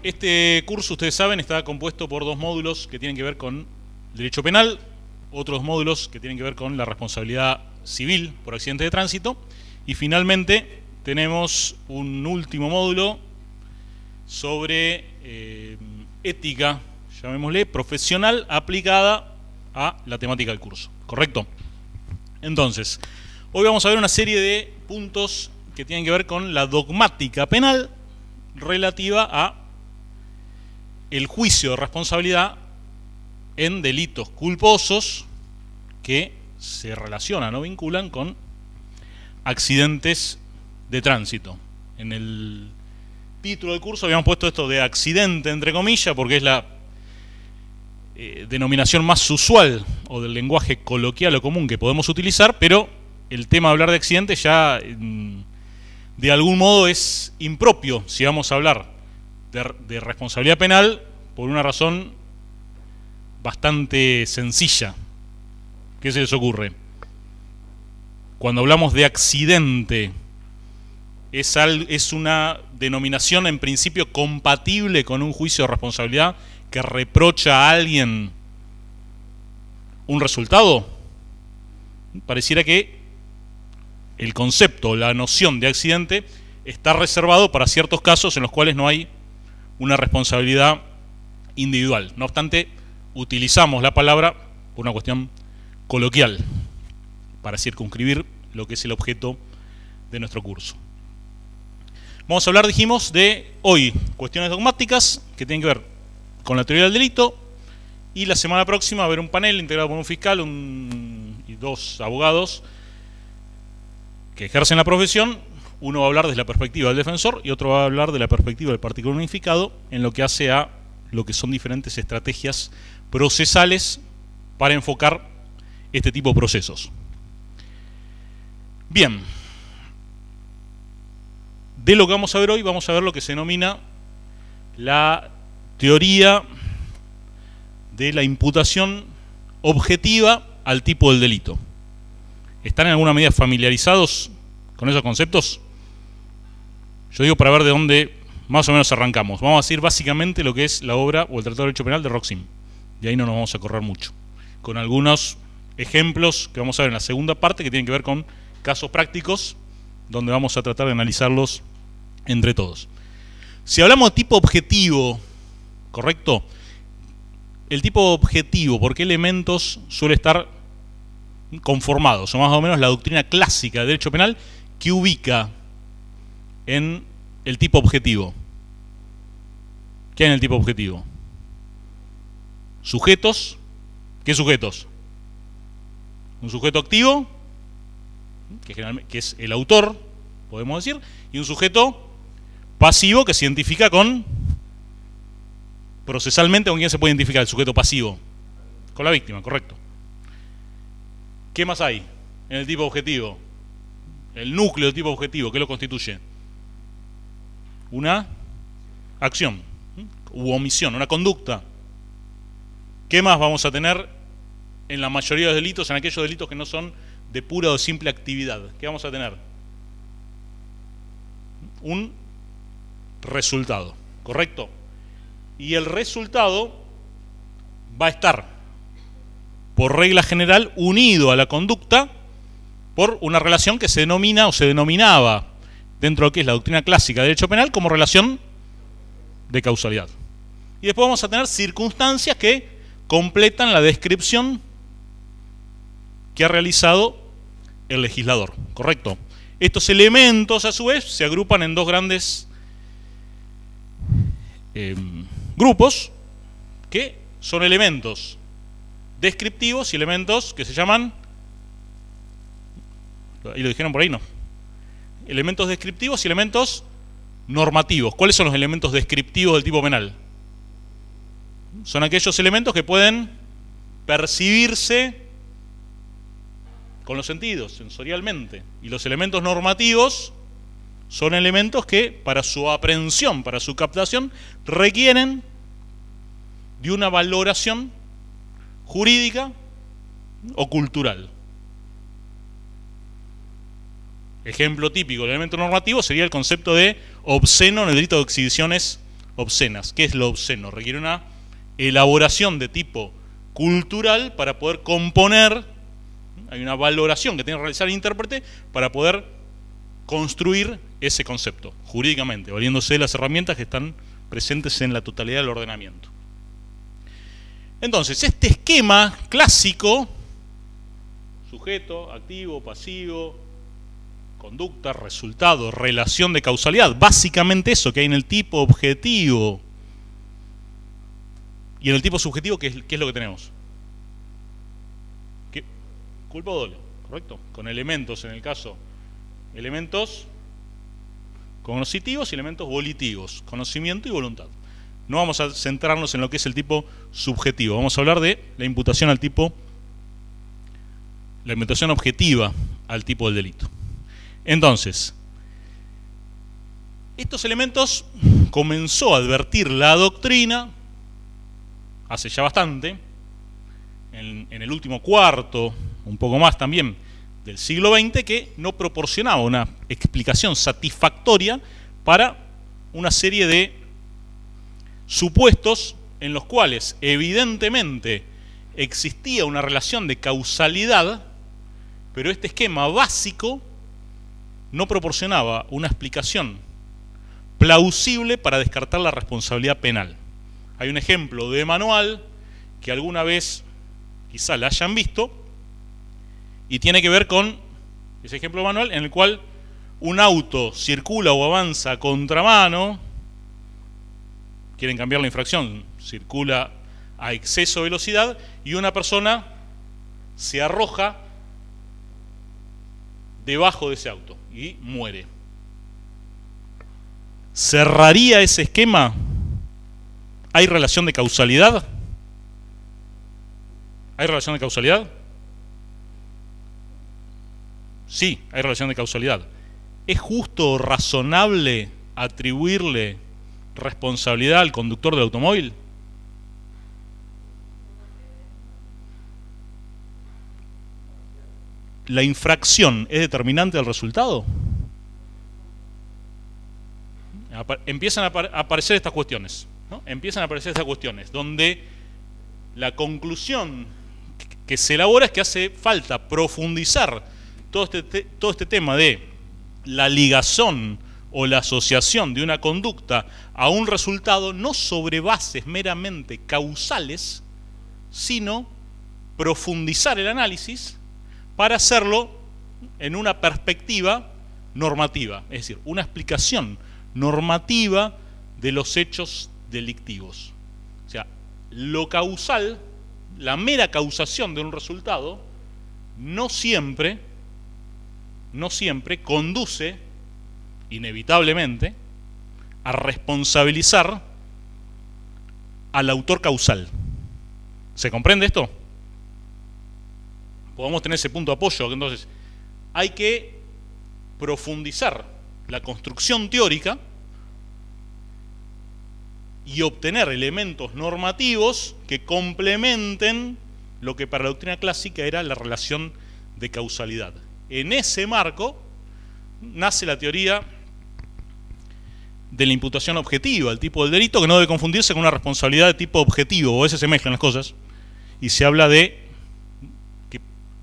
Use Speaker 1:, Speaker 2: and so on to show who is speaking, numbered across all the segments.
Speaker 1: Este curso, ustedes saben, está compuesto por dos módulos que tienen que ver con derecho penal, otros módulos que tienen que ver con la responsabilidad civil por accidente de tránsito, y finalmente tenemos un último módulo sobre ética, llamémosle, profesional aplicada a la temática del curso, ¿correcto? Entonces, hoy vamos a ver una serie de puntos que tienen que ver con la dogmática penal relativa a el juicio de responsabilidad en delitos culposos que se relacionan o vinculan con accidentes de tránsito. En el título del curso habíamos puesto esto de accidente entre comillas porque es la denominación más usual o del lenguaje coloquial o común que podemos utilizar, pero el tema de hablar de accidente ya de algún modo es impropio si vamos a hablar de responsabilidad penal por una razón bastante sencilla. ¿Qué se les ocurre? Cuando hablamos de accidente, es una denominación en principio compatible con un juicio de responsabilidad que reprocha a alguien un resultado. Pareciera que el concepto, la noción de accidente está reservado para ciertos casos en los cuales no hay una responsabilidad individual. No obstante, utilizamos la palabra por una cuestión coloquial para circunscribir lo que es el objeto de nuestro curso. Vamos a hablar, dijimos, de hoy cuestiones dogmáticas que tienen que ver con la teoría del delito, y la semana próxima va a haber un panel integrado por un fiscal y dos abogados que ejercen la profesión. Uno va a hablar desde la perspectiva del defensor y otro va a hablar de la perspectiva del particular unificado en lo que hace a lo que son diferentes estrategias procesales para enfocar este tipo de procesos. Bien, de lo que vamos a ver hoy, vamos a ver lo que se denomina la teoría de la imputación objetiva al tipo del delito. ¿Están en alguna medida familiarizados con esos conceptos? Yo digo para ver de dónde más o menos arrancamos. Vamos a decir básicamente lo que es la obra o el Tratado de Derecho Penal de Roxin. De ahí no nos vamos a correr mucho. Con algunos ejemplos que vamos a ver en la segunda parte que tienen que ver con casos prácticos, donde vamos a tratar de analizarlos entre todos. Si hablamos de tipo objetivo, ¿correcto? El tipo objetivo, ¿por qué elementos suele estar conformados? Son más o menos la doctrina clásica de derecho penal que ubica en el tipo objetivo. ¿Qué hay en el tipo objetivo? Sujetos. ¿Qué sujetos? Un sujeto activo, que es el autor, podemos decir, y un sujeto pasivo que se identifica procesalmente, ¿con quién se puede identificar el sujeto pasivo? Con la víctima, correcto. ¿Qué más hay en el tipo objetivo? El núcleo del tipo objetivo, ¿qué lo constituye? Una acción u omisión, una conducta. ¿Qué más vamos a tener en la mayoría de los delitos, en aquellos delitos que no son de pura o simple actividad? ¿Qué vamos a tener? Un resultado, ¿correcto? Y el resultado va a estar, por regla general, unido a la conducta por una relación que se denomina o se denominaba dentro de lo que es la doctrina clásica de derecho penal como relación de causalidad. Y después vamos a tener circunstancias que completan la descripción que ha realizado el legislador, ¿correcto? Estos elementos, a su vez, se agrupan en dos grandes grupos, que son elementos descriptivos y elementos que se llaman, ahí lo dijeron por ahí, no, elementos descriptivos y elementos normativos. ¿Cuáles son los elementos descriptivos del tipo penal? Son aquellos elementos que pueden percibirse con los sentidos, sensorialmente. Y los elementos normativos son elementos que, para su aprehensión, para su captación, requieren de una valoración jurídica o cultural. Ejemplo típico del elemento normativo sería el concepto de obsceno en el delito de exhibiciones obscenas. ¿Qué es lo obsceno? Requiere una elaboración de tipo cultural para poder componer, hay una valoración que tiene que realizar el intérprete para poder construir ese concepto jurídicamente, valiéndose de las herramientas que están presentes en la totalidad del ordenamiento. Entonces, este esquema clásico, sujeto, activo, pasivo, conducta, resultado, relación de causalidad, básicamente eso que hay en el tipo objetivo. Y en el tipo subjetivo, ¿qué es lo que tenemos? ¿Qué? Culpa o dolo, ¿correcto? Con elementos, en el caso, elementos cognitivos y elementos volitivos, conocimiento y voluntad. No vamos a centrarnos en lo que es el tipo subjetivo, vamos a hablar de la imputación al tipo, la imputación objetiva al tipo del delito. Entonces, estos elementos comenzó a advertir la doctrina hace ya bastante, en el último cuarto, un poco más también, del siglo XX, que no proporcionaba una explicación satisfactoria para una serie de supuestos en los cuales evidentemente existía una relación de causalidad, pero este esquema básico no proporcionaba una explicación plausible para descartar la responsabilidad penal. Hay un ejemplo de manual que alguna vez quizá la hayan visto y tiene que ver con ese ejemplo de manual en el cual un auto circula o avanza a contramano, quieren cambiar la infracción, circula a exceso de velocidad y una persona se arroja debajo de ese auto y muere. ¿Cerraría ese esquema? ¿Hay relación de causalidad? ¿Hay relación de causalidad? Sí, hay relación de causalidad. ¿Es justo o razonable atribuirle responsabilidad al conductor del automóvil? ¿La infracción es determinante del resultado? Empiezan a aparecer estas cuestiones, ¿no? Empiezan a aparecer estas cuestiones, donde la conclusión que se elabora es que hace falta profundizar todo este tema de la ligación o la asociación de una conducta a un resultado, no sobre bases meramente causales, sino profundizar el análisis para hacerlo en una perspectiva normativa, es decir, una explicación normativa de los hechos delictivos. O sea, lo causal, la mera causación de un resultado, no siempre conduce, inevitablemente, a responsabilizar al autor causal. ¿Se comprende esto? Podemos tener ese punto de apoyo. Entonces, hay que profundizar la construcción teórica y obtener elementos normativos que complementen lo que para la doctrina clásica era la relación de causalidad. En ese marco nace la teoría de la imputación objetiva, el tipo del delito, que no debe confundirse con una responsabilidad de tipo objetivo, o a veces se mezclan las cosas, y se habla de que,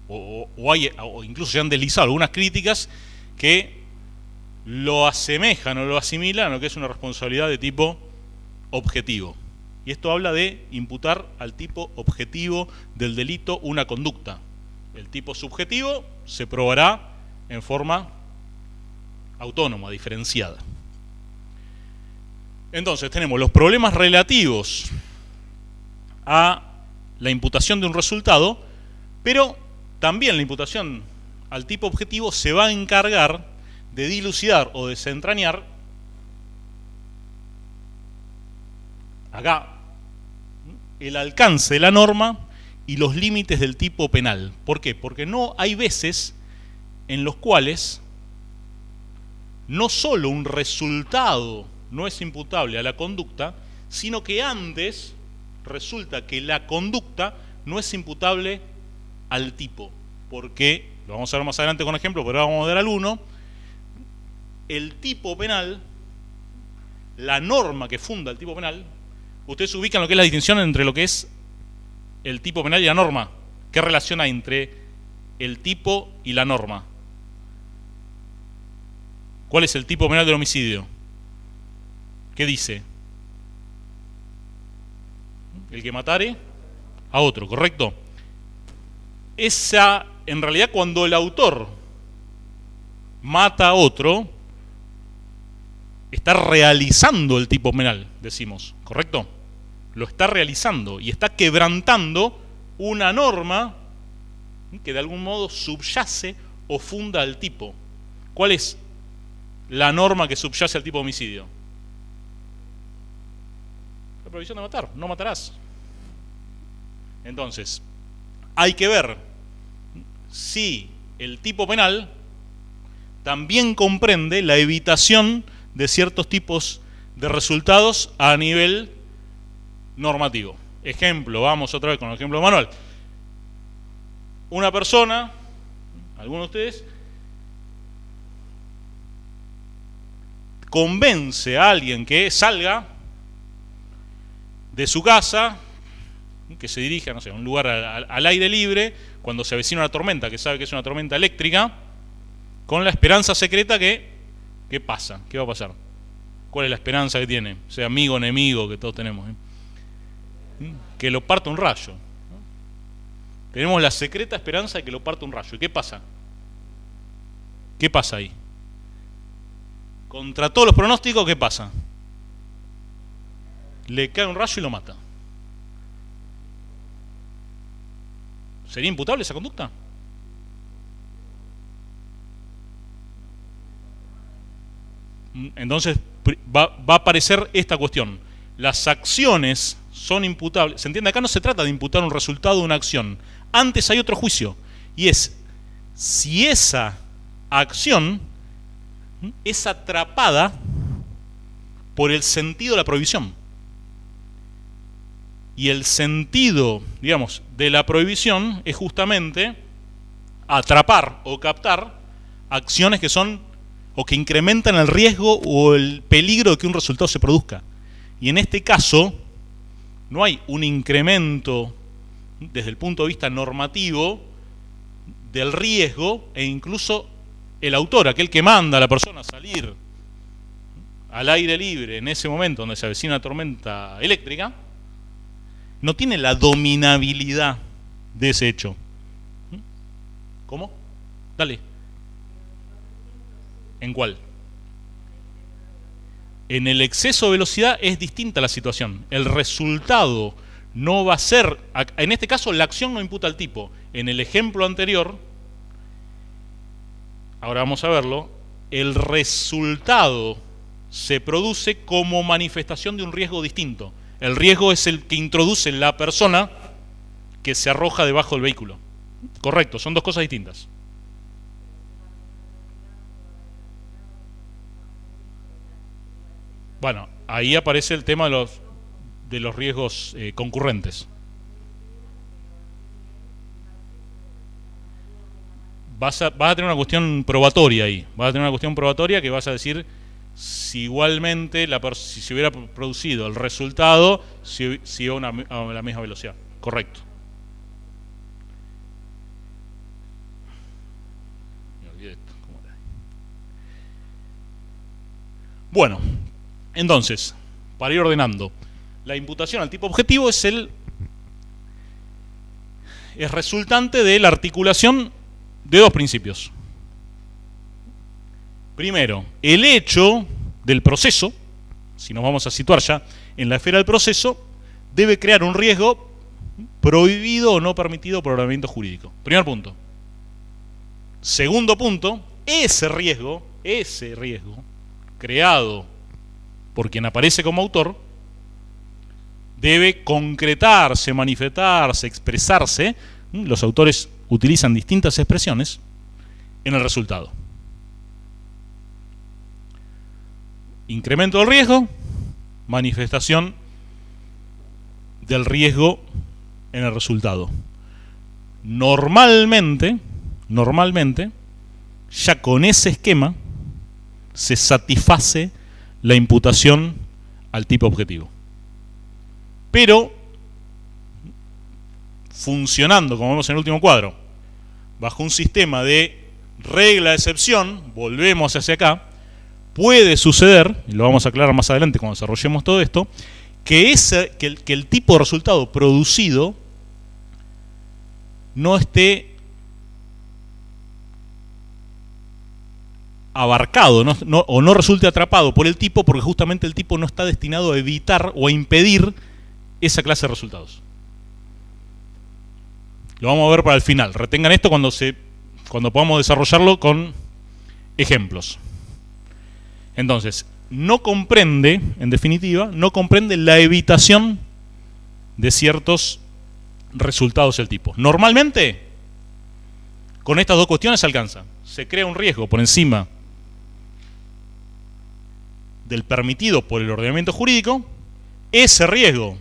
Speaker 1: o incluso se han deslizado algunas críticas que lo asemejan o lo asimilan a lo que es una responsabilidad de tipo objetivo. Y esto habla de imputar al tipo objetivo del delito una conducta. El tipo subjetivo se probará en forma autónoma, diferenciada. Entonces tenemos los problemas relativos a la imputación de un resultado, pero también la imputación al tipo objetivo se va a encargar de dilucidar o desentrañar acá el alcance de la norma y los límites del tipo penal. ¿Por qué? Porque no hay veces en los cuales no solo un resultado no es imputable a la conducta, sino que antes resulta que la conducta no es imputable al tipo. Porque, lo vamos a ver más adelante con ejemplo, pero ahora vamos a ver alguno, el tipo penal, la norma que funda el tipo penal, ustedes ubican lo que es la distinción entre lo que es el tipo penal y la norma. ¿Qué relación hay entre el tipo y la norma? ¿Cuál es el tipo penal del homicidio? ¿Qué dice? El que matare a otro, ¿correcto? Esa, en realidad, cuando el autor mata a otro, está realizando el tipo penal, decimos, ¿correcto? Lo está realizando y está quebrantando una norma que de algún modo subyace o funda al tipo. ¿Cuál es la norma que subyace al tipo de homicidio? La prohibición de matar, no matarás. Entonces, hay que ver si el tipo penal también comprende la evitación de ciertos tipos de resultados a nivel normativo. Ejemplo, vamos otra vez con el ejemplo manual. Una persona, alguno de ustedes, convence a alguien que salga de su casa, que se dirija, no sé, a un lugar al aire libre, cuando se avecina una tormenta, que sabe que es una tormenta eléctrica, con la esperanza secreta que, ¿qué pasa? ¿Qué va a pasar? ¿Cuál es la esperanza que tiene? Sea amigo o enemigo que todos tenemos, que lo parta un rayo. Tenemos la secreta esperanza de que lo parta un rayo. ¿Y qué pasa? ¿Qué pasa ahí? Contra todos los pronósticos, ¿qué pasa? Le cae un rayo y lo mata. ¿Sería imputable esa conducta? Entonces va a aparecer esta cuestión. Las acciones son imputables. ¿Se entiende? Acá no se trata de imputar un resultado de una acción. Antes hay otro juicio. Y es si esa acción es atrapada por el sentido de la prohibición. Y el sentido, digamos, de la prohibición es justamente atrapar o captar acciones que son o que incrementan el riesgo o el peligro de que un resultado se produzca. Y en este caso no hay un incremento desde el punto de vista normativo del riesgo, e incluso el autor, aquel que manda a la persona a salir al aire libre en ese momento donde se avecina una tormenta eléctrica, no tiene la dominabilidad de ese hecho. ¿Cómo? Dale. ¿En cuál? En el exceso de velocidad es distinta la situación. El resultado no va a ser... En este caso la acción no imputa al tipo. En el ejemplo anterior, ahora vamos a verlo, el resultado se produce como manifestación de un riesgo distinto. El riesgo es el que introduce la persona que se arroja debajo del vehículo. Correcto, son dos cosas distintas. Bueno, ahí aparece el tema de los riesgos concurrentes. Vas a tener una cuestión probatoria ahí. Vas a tener una cuestión probatoria que vas a decir si igualmente si se hubiera producido el resultado si iba a la misma velocidad. Correcto. Me olvidé esto. Bueno, entonces, para ir ordenando, la imputación al tipo objetivo es resultante de la articulación de dos principios. Primero, el hecho del proceso, si nos vamos a situar ya en la esfera del proceso, debe crear un riesgo prohibido o no permitido por ordenamiento jurídico. Primer punto. Segundo punto, ese riesgo creado por quien aparece como autor debe concretarse, manifestarse, expresarse. Los autores utilizan distintas expresiones en el resultado. Incremento del riesgo, manifestación del riesgo en el resultado. Normalmente, ya con ese esquema se satisface la imputación al tipo objetivo. Pero, funcionando, como vemos en el último cuadro, bajo un sistema de regla de excepción, volvemos hacia acá, puede suceder, y lo vamos a aclarar más adelante cuando desarrollemos todo esto, que el tipo de resultado producido no esté abarcado o no resulte atrapado por el tipo, porque justamente el tipo no está destinado a evitar o a impedir esa clase de resultados. Lo vamos a ver para el final. Retengan esto cuando podamos desarrollarlo con ejemplos. Entonces, no comprende, en definitiva, no comprende la evitación de ciertos resultados del tipo. Normalmente, con estas dos cuestiones se alcanza. Se crea un riesgo por encima del permitido por el ordenamiento jurídico. Ese riesgo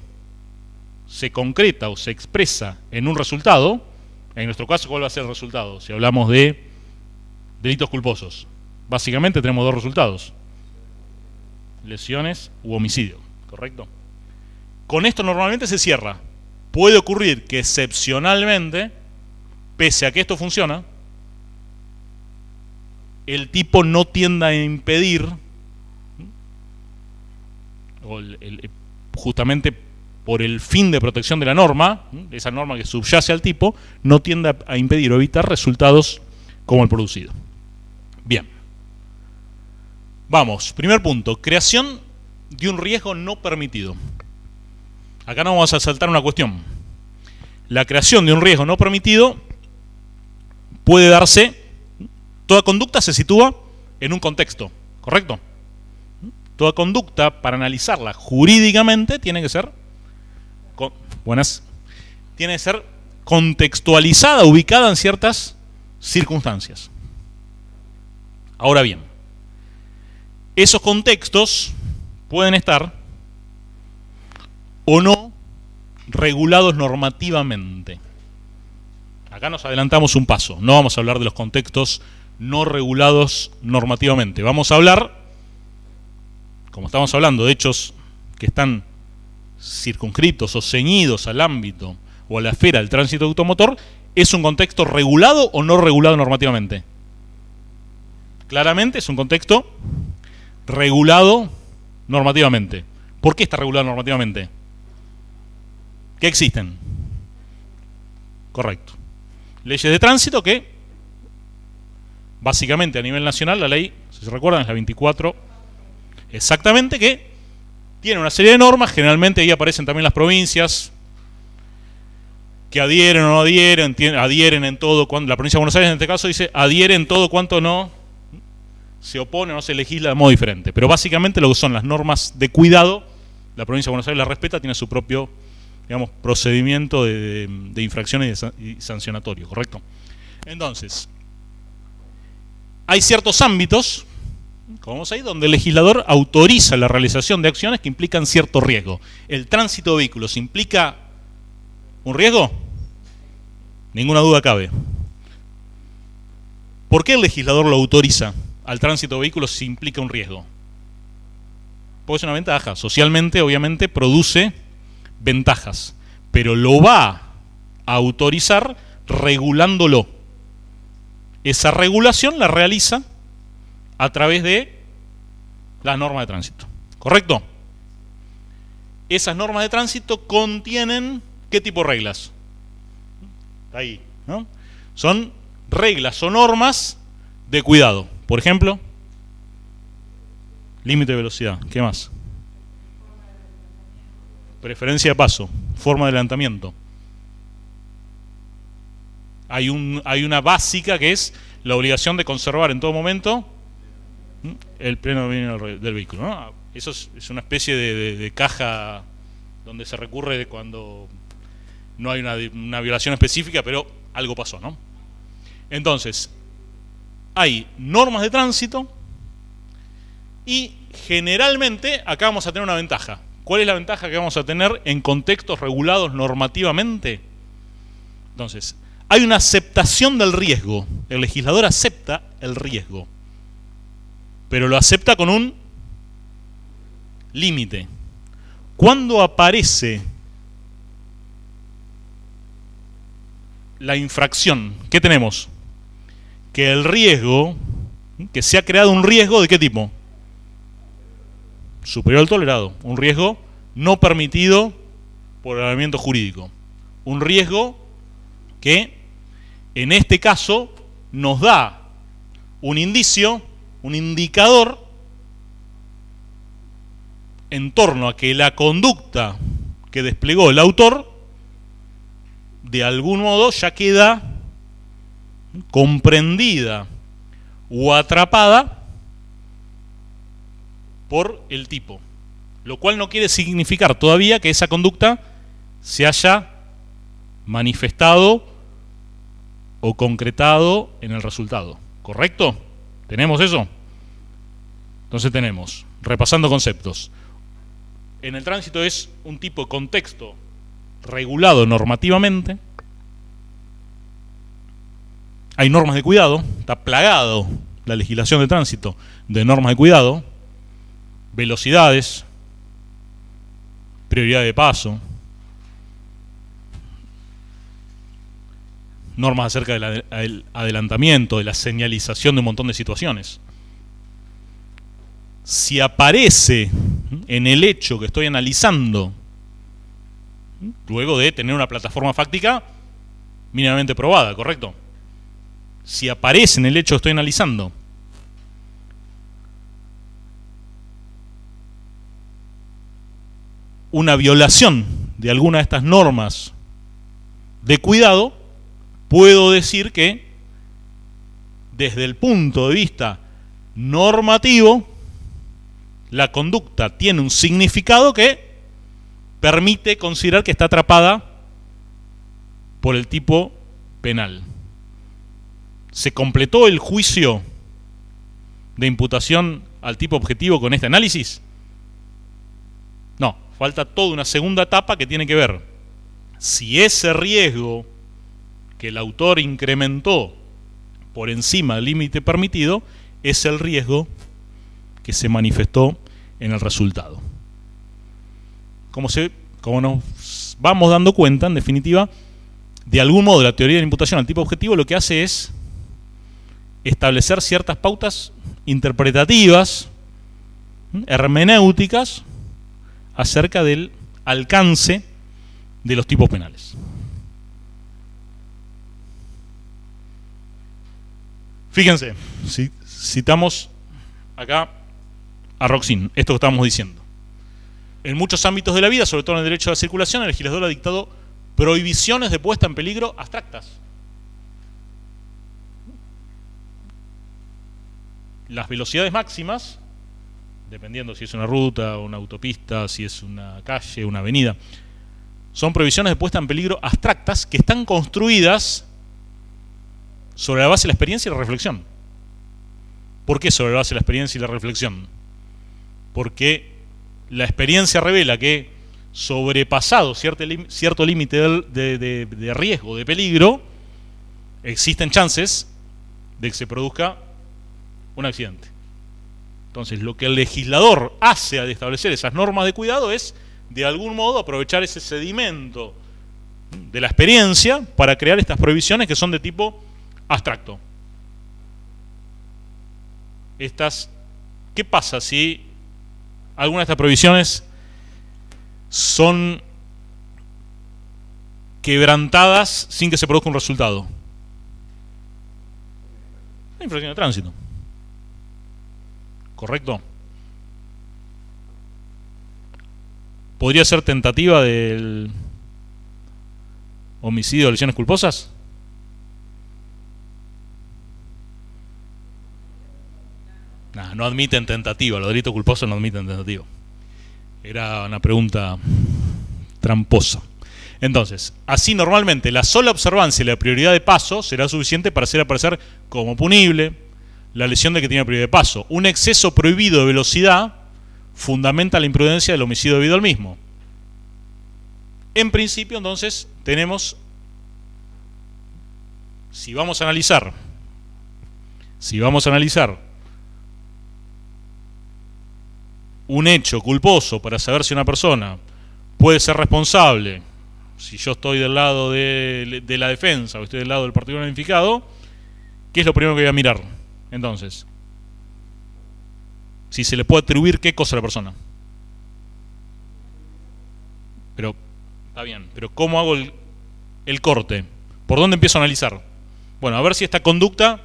Speaker 1: se concreta o se expresa en un resultado. En nuestro caso, ¿cuál va a ser el resultado? Si hablamos de delitos culposos, básicamente tenemos dos resultados: lesiones u homicidio, ¿correcto? Con esto normalmente se cierra. Puede ocurrir que excepcionalmente, pese a que esto funciona, el tipo no tienda a impedir, o justamente por el fin de protección de la norma, esa norma que subyace al tipo, no tiende a impedir o evitar resultados como el producido. Bien. Vamos, primer punto, creación de un riesgo no permitido. Acá no vamos a saltar una cuestión. La creación de un riesgo no permitido puede darse, toda conducta se sitúa en un contexto, ¿correcto? Toda conducta, para analizarla jurídicamente, tiene que ser contextualizada, ubicada en ciertas circunstancias. Ahora bien, esos contextos pueden estar o no regulados normativamente. Acá nos adelantamos un paso. No vamos a hablar de los contextos no regulados normativamente. Vamos a hablar, como estamos hablando, de hechos que están circunscritos o ceñidos al ámbito o a la esfera del tránsito automotor. ¿Es un contexto regulado o no regulado normativamente? Claramente es un contexto regulado normativamente. ¿Por qué está regulado normativamente? ¿Qué existen? Correcto. Leyes de tránsito que, básicamente a nivel nacional, la ley, si se recuerdan, es la 24, exactamente, que tiene una serie de normas. Generalmente ahí aparecen también las provincias que adhieren o no adhieren, adhieren en todo. La provincia de Buenos Aires en este caso dice adhieren en todo cuanto no se opone o no se legisla de modo diferente. Pero básicamente lo que son las normas de cuidado, la provincia de Buenos Aires las respeta, tiene su propio, digamos, procedimiento de infracciones y sancionatorio, ¿correcto? Entonces, hay ciertos ámbitos, como vemos ahí, donde el legislador autoriza la realización de acciones que implican cierto riesgo. ¿El tránsito de vehículos implica un riesgo? Ninguna duda cabe. ¿Por qué el legislador lo autoriza al tránsito de vehículos si implica un riesgo? Porque es una ventaja. Socialmente, obviamente, produce ventajas, pero lo va a autorizar regulándolo. Esa regulación la realiza a través de las normas de tránsito, ¿correcto? Esas normas de tránsito contienen ¿qué tipo de reglas? Ahí, ¿no? Son reglas o normas de cuidado. Por ejemplo, límite de velocidad. ¿Qué más? Preferencia de paso, forma de adelantamiento. Hay una básica que es la obligación de conservar en todo momento el pleno dominio del vehículo, ¿no? Eso es una especie de caja donde se recurre cuando no hay una violación específica, pero algo pasó, ¿no? Entonces, hay normas de tránsito y generalmente acá vamos a tener una ventaja. ¿Cuál es la ventaja que vamos a tener en contextos regulados normativamente? Entonces, hay una aceptación del riesgo. El legislador acepta el riesgo, pero lo acepta con un límite. Cuando aparece la infracción, ¿qué tenemos? Que el riesgo, que se ha creado un riesgo ¿de qué tipo? Superior al tolerado, un riesgo no permitido por el ordenamiento jurídico. Un riesgo que, en este caso, nos da un indicio, un indicador, en torno a que la conducta que desplegó el autor, de algún modo ya queda comprendida o atrapada por el tipo. Lo cual no quiere significar todavía que esa conducta se haya manifestado o concretado en el resultado. ¿Correcto? ¿Tenemos eso? Entonces tenemos, repasando conceptos, en el tránsito es un tipo de contexto regulado normativamente. Hay normas de cuidado, está plagado la legislación de tránsito de normas de cuidado, velocidades, prioridad de paso, normas acerca del adelantamiento, de la señalización de un montón de situaciones. Si aparece en el hecho que estoy analizando, luego de tener una plataforma fáctica mínimamente probada, ¿correcto? Si aparece en el hecho que estoy analizando una violación de alguna de estas normas de cuidado, puedo decir que desde el punto de vista normativo la conducta tiene un significado que permite considerar que está atrapada por el tipo penal. ¿Se completó el juicio de imputación al tipo objetivo con este análisis? No, falta toda una segunda etapa que tiene que ver si ese riesgo que el autor incrementó por encima del límite permitido es el riesgo que se manifestó en el resultado. Como nos vamos dando cuenta, en definitiva, de algún modo la teoría de la imputación al tipo objetivo lo que hace es establecer ciertas pautas interpretativas, hermenéuticas, acerca del alcance de los tipos penales. Fíjense, si citamos acá a Roxin, esto que estamos diciendo. En muchos ámbitos de la vida, sobre todo en el derecho a la circulación, el legislador ha dictado prohibiciones de puesta en peligro abstractas. Las velocidades máximas, dependiendo si es una ruta, una autopista, si es una calle, una avenida, son prohibiciones de puesta en peligro abstractas que están construidas sobre la base de la experiencia y la reflexión. ¿Por qué sobre la base de la experiencia y la reflexión? Porque la experiencia revela que, sobrepasado cierto límite de riesgo, de peligro, existen chances de que se produzca un accidente. Entonces, lo que el legislador hace al establecer esas normas de cuidado es, de algún modo, aprovechar ese sedimento de la experiencia para crear estas prohibiciones que son de tipo abstracto. ¿Qué pasa si algunas de estas prohibiciones son quebrantadas sin que se produzca un resultado? La infracción de tránsito. ¿Correcto? ¿Podría ser tentativa del homicidio o lesiones culposas? No admiten tentativa, los delitos culposos no admiten tentativa. Era una pregunta tramposa. Entonces, así normalmente la sola observancia y la prioridad de paso será suficiente para hacer aparecer como punible la lesión de que tiene prioridad de paso. Un exceso prohibido de velocidad fundamenta la imprudencia del homicidio debido al mismo. En principio, entonces, tenemos, si vamos a analizar un hecho culposo para saber si una persona puede ser responsable. Si yo estoy del lado de la defensa o estoy del lado del partido unificado, ¿qué es lo primero que voy a mirar? Entonces, si se le puede atribuir qué cosa a la persona. Pero, está bien, pero ¿cómo hago el corte? ¿Por dónde empiezo a analizar? Bueno, a ver si esta conducta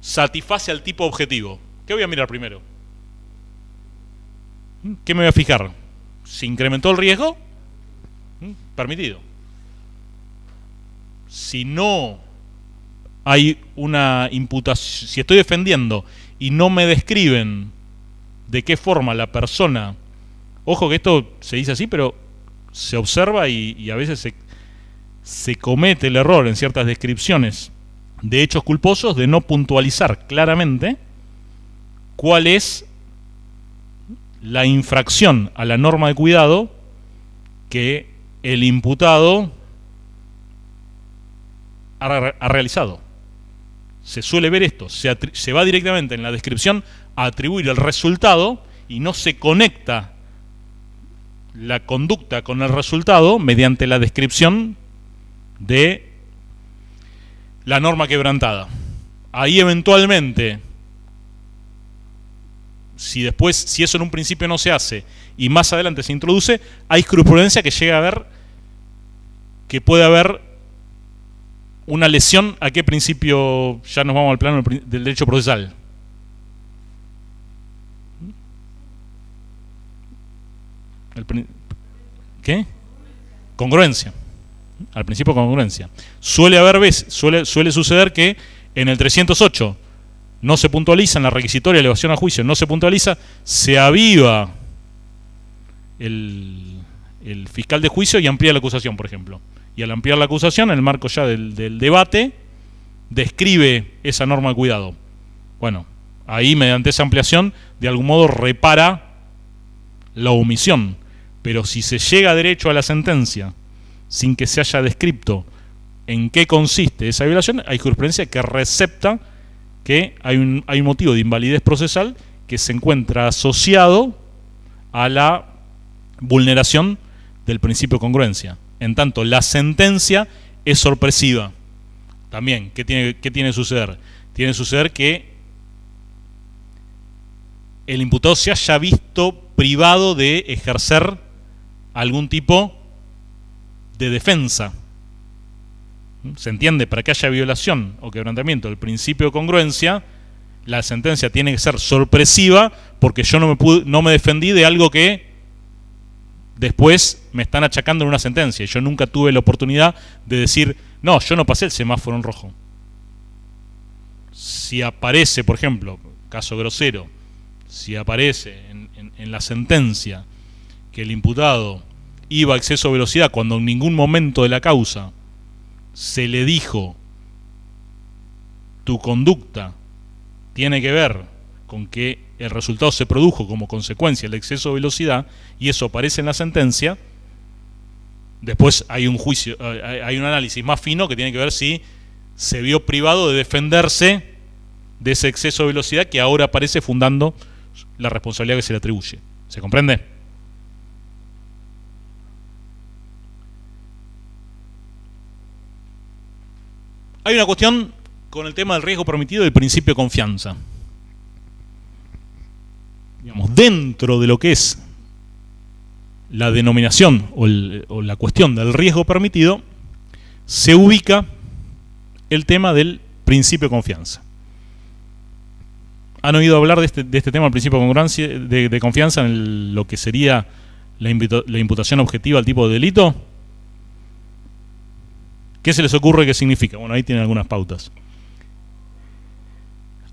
Speaker 1: satisface al tipo objetivo. ¿Qué voy a mirar primero? ¿Qué me voy a fijar? ¿Se incrementó el riesgo? Permitido. Si no hay una imputación, si estoy defendiendo y no me describen de qué forma la persona, ojo que esto se dice así, pero se observa y a veces se comete el error en ciertas descripciones de hechos culposos de no puntualizar claramente cuál es la infracción a la norma de cuidado que el imputado ha realizado. Se suele ver esto, se va directamente en la descripción a atribuir el resultado y no se conecta la conducta con el resultado mediante la descripción de la norma quebrantada. Ahí eventualmente, si eso en un principio no se hace y más adelante se introduce, hay jurisprudencia que llega a ver que puede haber una lesión. ¿A qué principio? Ya nos vamos al plano del derecho procesal. ¿Qué? Congruencia. Al principio congruencia. Suele suceder que en el 308 no se puntualiza, en la requisitoria de elevación a juicio no se puntualiza, se aviva el fiscal de juicio y amplía la acusación, por ejemplo. Y al ampliar la acusación, en el marco ya del debate, describe esa norma de cuidado. Bueno, ahí mediante esa ampliación, de algún modo repara la omisión. Pero si se llega derecho a la sentencia sin que se haya descrito en qué consiste esa violación, hay jurisprudencia que recepta que hay un motivo de invalidez procesal que se encuentra asociado a la vulneración del principio de congruencia. En tanto, la sentencia es sorpresiva. También, ¿qué tiene que suceder? Tiene que suceder que el imputado se haya visto privado de ejercer algún tipo de defensa. ¿Se entiende? Para que haya violación o quebrantamiento del principio de congruencia, la sentencia tiene que ser sorpresiva porque yo no me defendí de algo que después me están achacando en una sentencia. Y yo nunca tuve la oportunidad de decir, no, yo no pasé el semáforo en rojo. Si aparece, por ejemplo, caso grosero, si aparece en la sentencia que el imputado iba a exceso de velocidad cuando en ningún momento de la causa se le dijo tu conducta tiene que ver con que el resultado se produjo como consecuencia del exceso de velocidad y eso aparece en la sentencia, después hay un juicio, hay un análisis más fino que tiene que ver si se vio privado de defenderse de ese exceso de velocidad que ahora aparece fundando la responsabilidad que se le atribuye. ¿Se comprende? Hay una cuestión con el tema del riesgo permitido y el principio de confianza. Digamos, dentro de lo que es la denominación o la cuestión del riesgo permitido, se ubica el tema del principio de confianza. ¿Han oído hablar de este tema, el principio de confianza, en lo que sería la imputación objetiva al tipo de delito? ¿Qué se les ocurre que significa? Bueno, ahí tienen algunas pautas.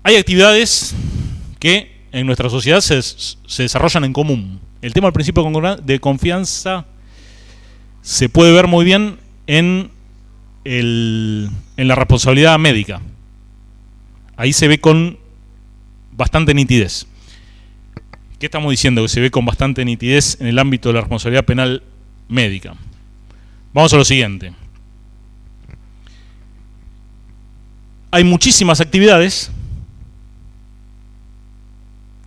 Speaker 1: Hay actividades que en nuestra sociedad se desarrollan en común. El tema del principio de confianza se puede ver muy bien en la responsabilidad médica. Ahí se ve con bastante nitidez. ¿Qué estamos diciendo? Que se ve con bastante nitidez en el ámbito de la responsabilidad penal médica. Vamos a lo siguiente. Hay muchísimas actividades,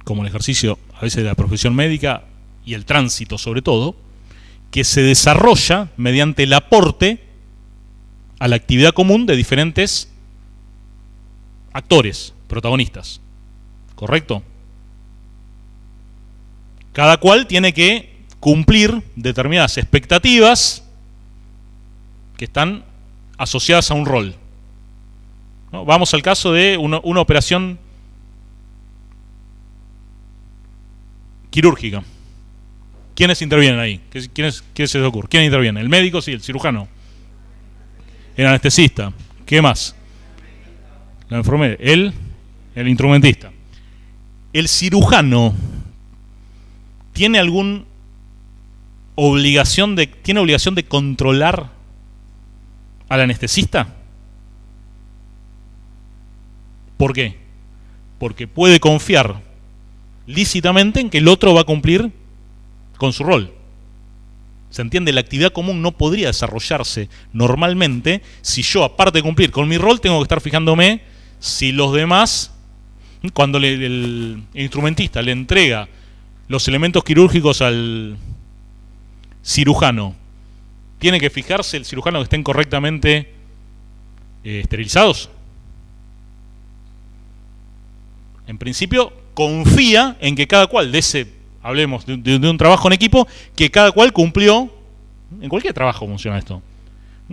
Speaker 1: como el ejercicio a veces de la profesión médica y el tránsito sobre todo, que se desarrolla mediante el aporte a la actividad común de diferentes actores, protagonistas. ¿Correcto? Cada cual tiene que cumplir determinadas expectativas que están asociadas a un rol. ¿No? Vamos al caso de una operación quirúrgica. ¿Quiénes intervienen ahí? ¿Quiénes se les ocurre? ¿Quién interviene? ¿El médico? Sí, el cirujano. El anestesista. ¿Qué más? La enfermera. El instrumentista. ¿El cirujano tiene alguna obligación de controlar al anestesista? ¿Por qué? Porque puede confiar lícitamente en que el otro va a cumplir con su rol. ¿Se entiende? La actividad común no podría desarrollarse normalmente si yo, aparte de cumplir con mi rol, tengo que estar fijándome si los demás, cuando el instrumentista le entrega los elementos quirúrgicos al cirujano, ¿tiene que fijarse el cirujano que estén correctamente esterilizados? En principio, confía en que cada cual hablemos de un trabajo en equipo, que cada cual cumplió, en cualquier trabajo funciona esto,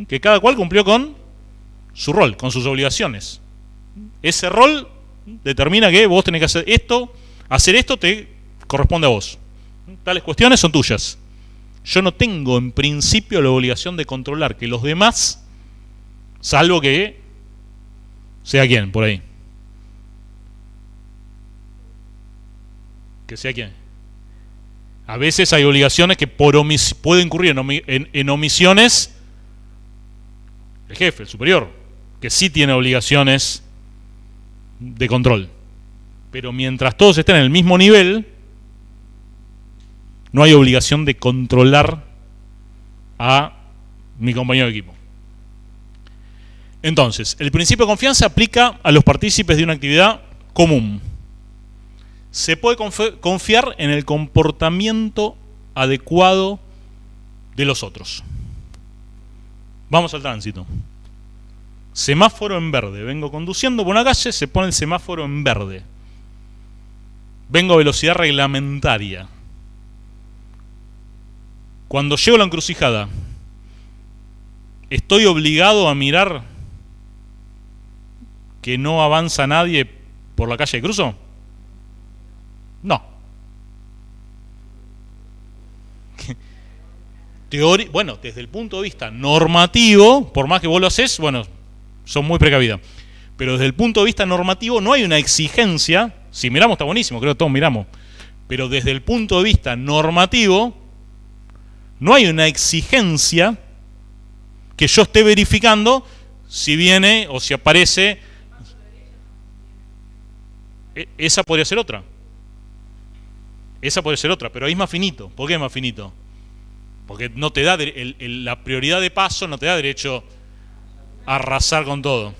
Speaker 1: que cada cual cumplió con su rol, con sus obligaciones. Ese rol determina que vos tenés que hacer esto te corresponde a vos. Tales cuestiones son tuyas. Yo no tengo en principio la obligación de controlar que los demás, salvo que sea quien, por ahí. Que sea quien. A veces hay obligaciones que puede incurrir en omisiones el jefe, el superior, que sí tiene obligaciones de control. Pero mientras todos estén en el mismo nivel, no hay obligación de controlar a mi compañero de equipo. Entonces, el principio de confianza aplica a los partícipes de una actividad común. Se puede confiar en el comportamiento adecuado de los otros. Vamos al tránsito. Semáforo en verde. Vengo conduciendo por una calle, se pone el semáforo en verde. Vengo a velocidad reglamentaria. Cuando llego a la encrucijada, ¿estoy obligado a mirar que no avanza nadie por la calle de cruzo? No. Bueno, desde el punto de vista normativo, por más que vos lo haces, bueno, son muy precavidas. Pero desde el punto de vista normativo no hay una exigencia. Si miramos está buenísimo, creo que todos miramos. Pero desde el punto de vista normativo, no hay una exigencia que yo esté verificando si viene o si aparece. Esa podría ser otra. Esa puede ser otra, pero ahí es más finito. ¿Por qué es más finito? Porque no te da la prioridad de paso, no te da derecho a arrasar con todo.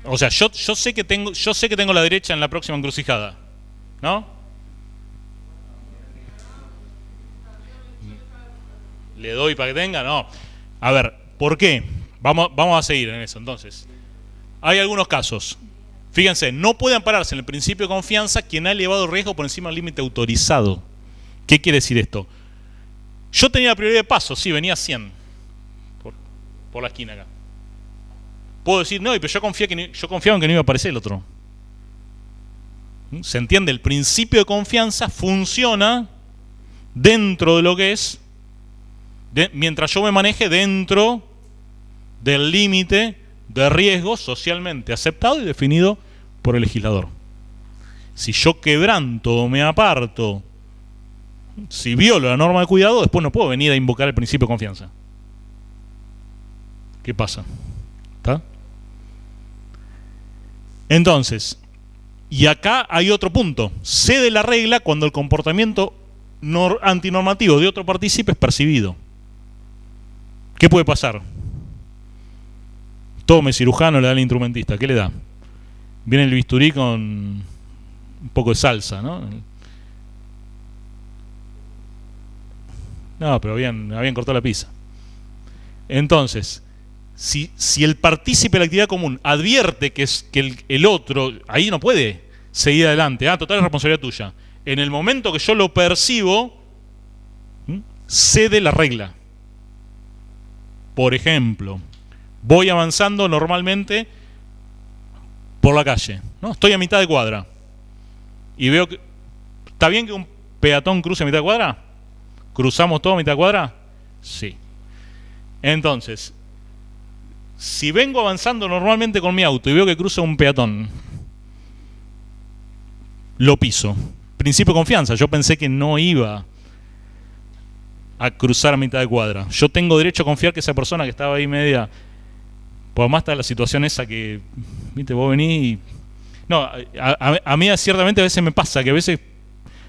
Speaker 1: O sea, yo sé que tengo la derecha en la próxima encrucijada, ¿no? ¿Le doy para que tenga? No. A ver, ¿por qué? Vamos a seguir en eso, entonces. Hay algunos casos. Fíjense, no puede ampararse en el principio de confianza quien ha elevado riesgo por encima del límite autorizado. ¿Qué quiere decir esto? Yo tenía la prioridad de paso, sí, venía 100 por la esquina acá. Puedo decir, no, pero yo confiaba en que no iba a aparecer el otro. ¿Se entiende? El principio de confianza funciona dentro de lo que es, mientras yo me maneje dentro del límite de riesgo socialmente aceptado y definido por el legislador. Si yo quebranto o me aparto, si violo la norma de cuidado, después no puedo venir a invocar el principio de confianza. ¿Qué pasa? ¿Está? Entonces, y acá hay otro punto. Cede la regla cuando el comportamiento antinormativo de otro partícipe es percibido. ¿Qué puede pasar? Tome cirujano, le da al instrumentista. ¿Qué le da? Viene el bisturí con un poco de salsa, ¿no? No, pero habían cortado la pizza. Entonces, si el partícipe de la actividad común advierte que el otro, ahí no puede seguir adelante. Total es responsabilidad tuya. En el momento que yo lo percibo, cede la regla. Por ejemplo, voy avanzando normalmente por la calle, ¿no? Estoy a mitad de cuadra y veo que... ¿Está bien que un peatón cruce a mitad de cuadra? ¿Cruzamos todo a mitad de cuadra? Sí. Entonces, si vengo avanzando normalmente con mi auto y veo que cruza un peatón, lo piso. Principio de confianza. Yo pensé que no iba a cruzar a mitad de cuadra. Yo tengo derecho a confiar que esa persona que estaba ahí media... Pues además está la situación esa que, viste, vos venís y... No, a mí ciertamente a veces me pasa que a veces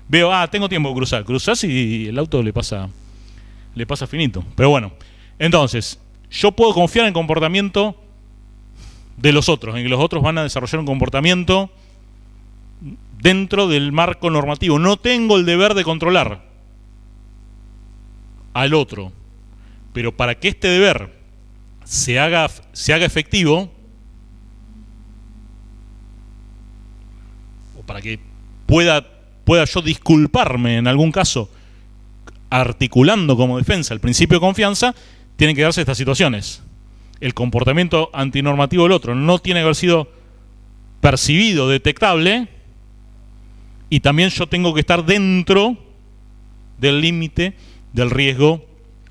Speaker 1: veo, tengo tiempo de cruzar. Cruzás y el auto le pasa finito. Pero bueno, entonces, yo puedo confiar en el comportamiento de los otros, en que los otros van a desarrollar un comportamiento dentro del marco normativo. No tengo el deber de controlar al otro. Pero para que este deber se haga efectivo, o para que pueda yo disculparme en algún caso, articulando como defensa el principio de confianza, tienen que darse estas situaciones. El comportamiento antinormativo del otro no tiene que haber sido percibido, detectable, y también yo tengo que estar dentro del límite del riesgo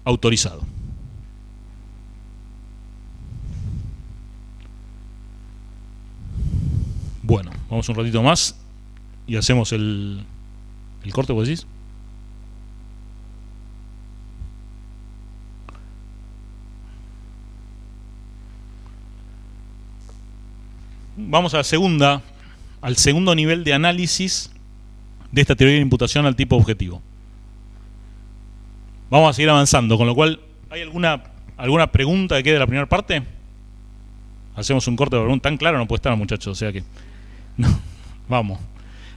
Speaker 1: autorizado. Bueno, vamos un ratito más y hacemos el corte, ¿vos decís? Vamos a al segundo nivel de análisis de esta teoría de imputación al tipo objetivo. Vamos a seguir avanzando, con lo cual, ¿hay alguna pregunta que quede de la primera parte? Hacemos un corte de pregunta. Tan claro no puede estar, muchachos, o sea que... No, vamos.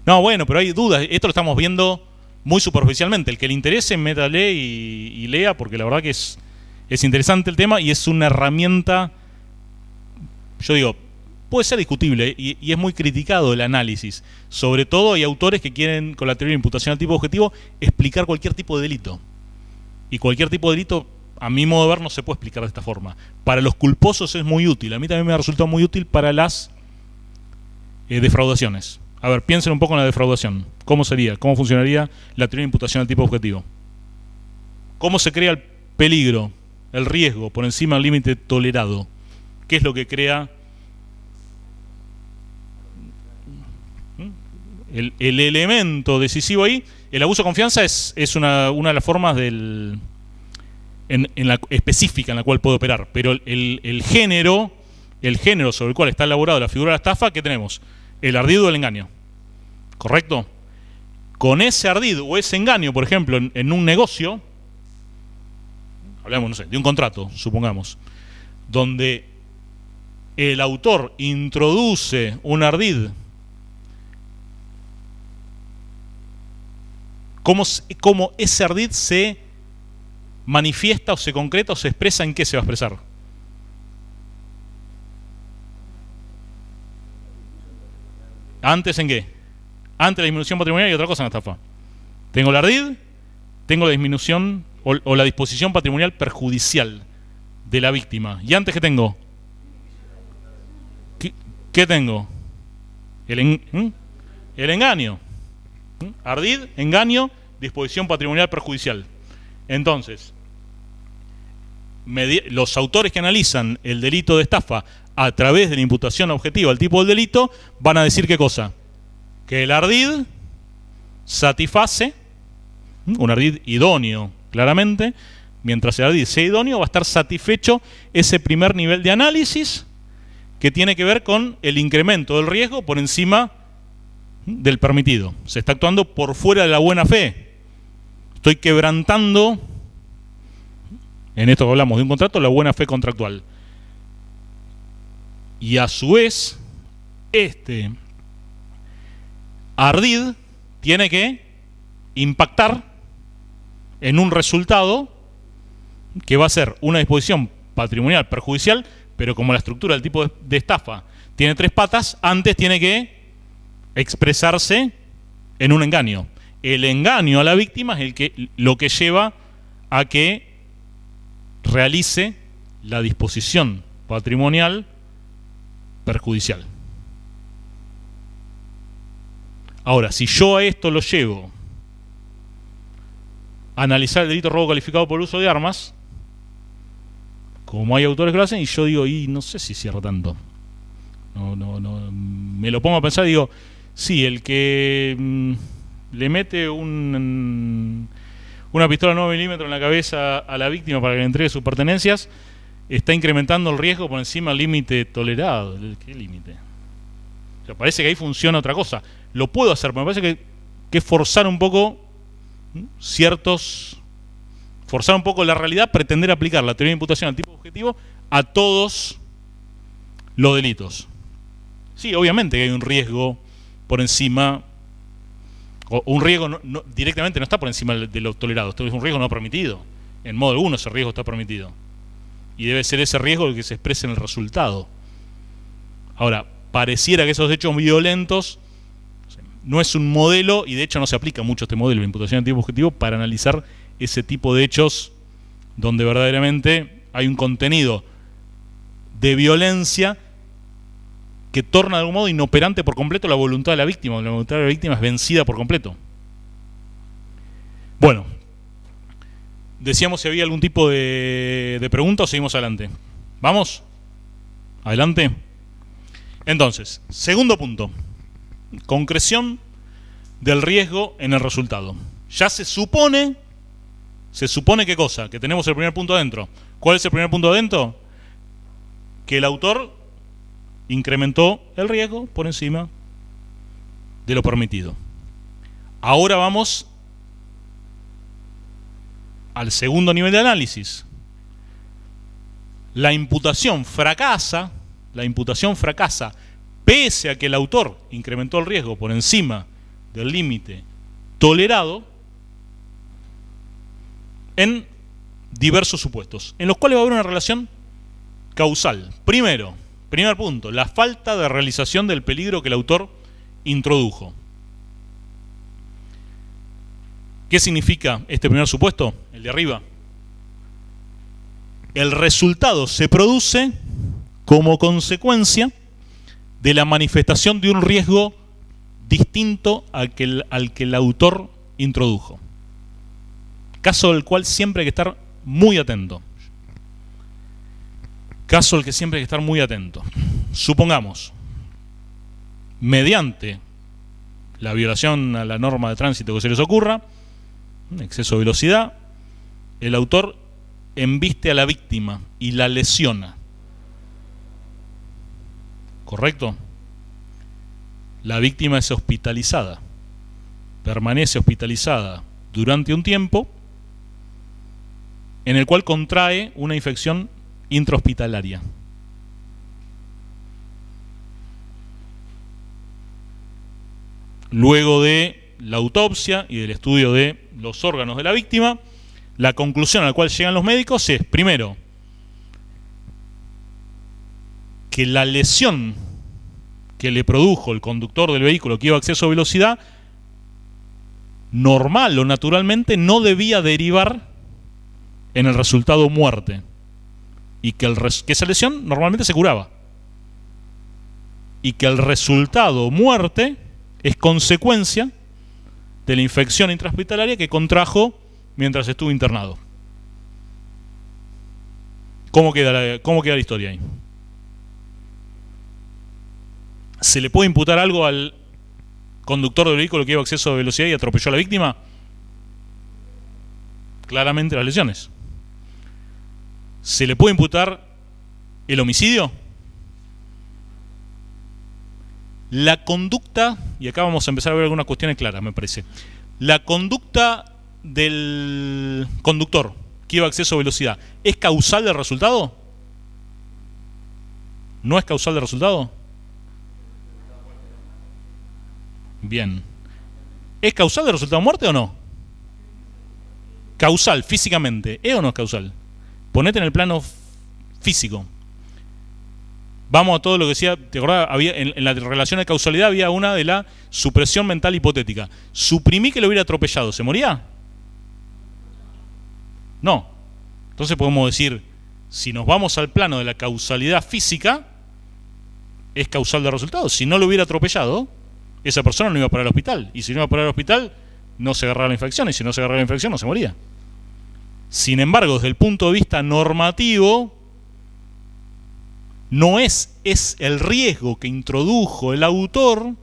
Speaker 1: No, bueno, pero hay dudas. Esto lo estamos viendo muy superficialmente. El que le interese, métale y lea, porque la verdad que es interesante el tema y es una herramienta, yo digo, puede ser discutible y es muy criticado el análisis. Sobre todo hay autores que quieren, con la teoría de imputación al tipo objetivo, explicar cualquier tipo de delito. Y cualquier tipo de delito, a mi modo de ver, no se puede explicar de esta forma. Para los culposos es muy útil. A mí también me ha resultado muy útil para las defraudaciones. A ver, piensen un poco en la defraudación. ¿Cómo sería? ¿Cómo funcionaría la teoría de imputación al tipo objetivo? ¿Cómo se crea el peligro, el riesgo, por encima del límite tolerado? ¿Qué es lo que crea el elemento decisivo ahí? El abuso de confianza es una de las formas específica en la cual puede operar, pero el género sobre el cual está elaborado la figura de la estafa, ¿qué tenemos? El ardido o el engaño, ¿correcto? Con ese ardido o ese engaño, por ejemplo, en un negocio, hablamos, no sé, de un contrato, supongamos, donde el autor introduce un ardid, ¿cómo ese ardid se manifiesta o se concreta o se expresa? ¿En qué se va a expresar? ¿Antes en qué? Antes la disminución patrimonial y otra cosa en la estafa. Tengo el ardid, tengo la disminución o la disposición patrimonial perjudicial de la víctima. ¿Y antes qué tengo? ¿Qué tengo? El engaño. Ardid, engaño, disposición patrimonial perjudicial. Entonces, los autores que analizan el delito de estafa a través de la imputación objetiva al tipo del delito van a decir ¿qué cosa? Que el ardid satisface, un ardid idóneo, claramente, mientras el ardid sea idóneo va a estar satisfecho ese primer nivel de análisis que tiene que ver con el incremento del riesgo por encima del permitido. Se está actuando por fuera de la buena fe. Estoy quebrantando, en esto que hablamos de un contrato, la buena fe contractual. Y a su vez, este ardid tiene que impactar en un resultado que va a ser una disposición patrimonial perjudicial, pero como la estructura del tipo de estafa tiene 3 patas, antes tiene que expresarse en un engaño. El engaño a la víctima es lo que lleva a que realice la disposición patrimonial perjudicial. Ahora, si yo a esto lo llevo a analizar el delito de robo calificado por uso de armas, como hay autores que lo hacen, y yo digo, y no sé si cierra tanto. No, me lo pongo a pensar y digo, sí, el que le mete una pistola 9 milímetros en la cabeza a la víctima para que le entregue sus pertenencias, está incrementando el riesgo por encima del límite tolerado. ¿Qué límite? O sea, parece que ahí funciona otra cosa. Lo puedo hacer, pero me parece que forzar un poco forzar un poco la realidad, pretender aplicar la teoría de imputación al tipo objetivo a todos los delitos. Sí, obviamente que hay un riesgo por encima, o un riesgo directamente no está por encima de lo tolerado, esto es un riesgo no permitido. En modo alguno ese riesgo está permitido. Y debe ser ese riesgo el que se exprese en el resultado. Ahora, pareciera que esos hechos violentos no es un modelo, y de hecho no se aplica mucho este modelo de imputación al tipo objetivo para analizar ese tipo de hechos donde verdaderamente hay un contenido de violencia que torna de algún modo inoperante por completo la voluntad de la víctima. La voluntad de la víctima es vencida por completo. Bueno, decíamos si había algún tipo de pregunta o seguimos adelante. ¿Vamos? ¿Adelante? Entonces, segundo punto. Concreción del riesgo en el resultado. Ya se supone ¿qué cosa? Que tenemos el primer punto adentro. ¿Cuál es el primer punto adentro? Que el autor incrementó el riesgo por encima de lo permitido. Ahora vamos al segundo nivel de análisis. La imputación fracasa pese a que el autor incrementó el riesgo por encima del límite tolerado en diversos supuestos, en los cuales va a haber una relación causal. Primer punto, la falta de realización del peligro que el autor introdujo. ¿Qué significa este primer supuesto? El de arriba. El resultado se produce como consecuencia de la manifestación de un riesgo distinto al que el autor introdujo. Caso del cual siempre hay que estar muy atento. Caso al que siempre hay que estar muy atento. Supongamos, mediante la violación a la norma de tránsito que se les ocurra, exceso de velocidad, el autor embiste a la víctima y la lesiona. ¿Correcto? La víctima es hospitalizada, permanece hospitalizada durante un tiempo en el cual contrae una infección intrahospitalaria. Luego de la autopsia y del estudio de los órganos de la víctima, la conclusión a la cual llegan los médicos es, primero, que la lesión que le produjo el conductor del vehículo que iba a exceso de velocidad, normal o naturalmente, no debía derivar en el resultado muerte, y que esa lesión normalmente se curaba, y que el resultado muerte es consecuencia de la infección intrahospitalaria que contrajo mientras estuvo internado. ¿Cómo queda la historia ahí? ¿Se le puede imputar algo al conductor del vehículo que iba a exceso de velocidad y atropelló a la víctima? Claramente las lesiones. ¿Se le puede imputar el homicidio? La conducta, y acá vamos a empezar a ver algunas cuestiones claras, me parece. La conducta del conductor que iba a exceso de velocidad, ¿es causal del resultado? ¿No es causal del resultado? Bien. ¿Es causal el resultado de muerte o no? Causal, físicamente. ¿Es o no es causal? Ponete en el plano físico. Vamos a todo lo que decía, ¿te acordás? Había, en la relación de causalidad había una de la supresión mental hipotética. Suprimí que lo hubiera atropellado, ¿se moría? No. Entonces podemos decir, si nos vamos al plano de la causalidad física, es causal de resultados. Si no lo hubiera atropellado, esa persona no iba a parar al hospital. Y si no iba a parar al hospital, no se agarraba la infección. Y si no se agarraba la infección, no se moría. Sin embargo, desde el punto de vista normativo, no es el riesgo que introdujo el autor,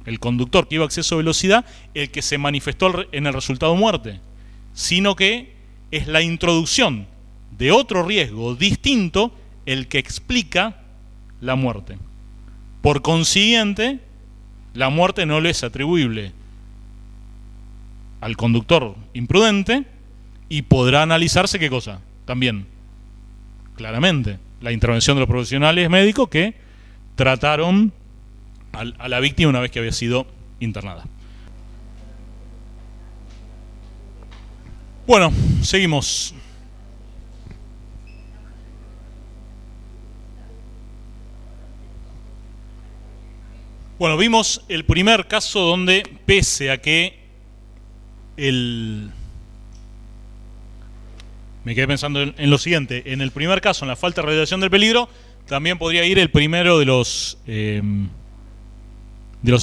Speaker 1: el conductor que iba a exceso de velocidad, el que se manifestó en el resultado de muerte, sino que es la introducción de otro riesgo distinto el que explica la muerte. Por consiguiente, la muerte no le es atribuible al conductor imprudente y podrá analizarse ¿qué cosa? También, claramente, la intervención de los profesionales médicos que trataron a la víctima una vez que había sido internada. Bueno, seguimos. Bueno, vimos el primer caso donde, pese a que me quedé pensando en lo siguiente. En el primer caso, en la falta de radiación del peligro, también podría ir el primero de los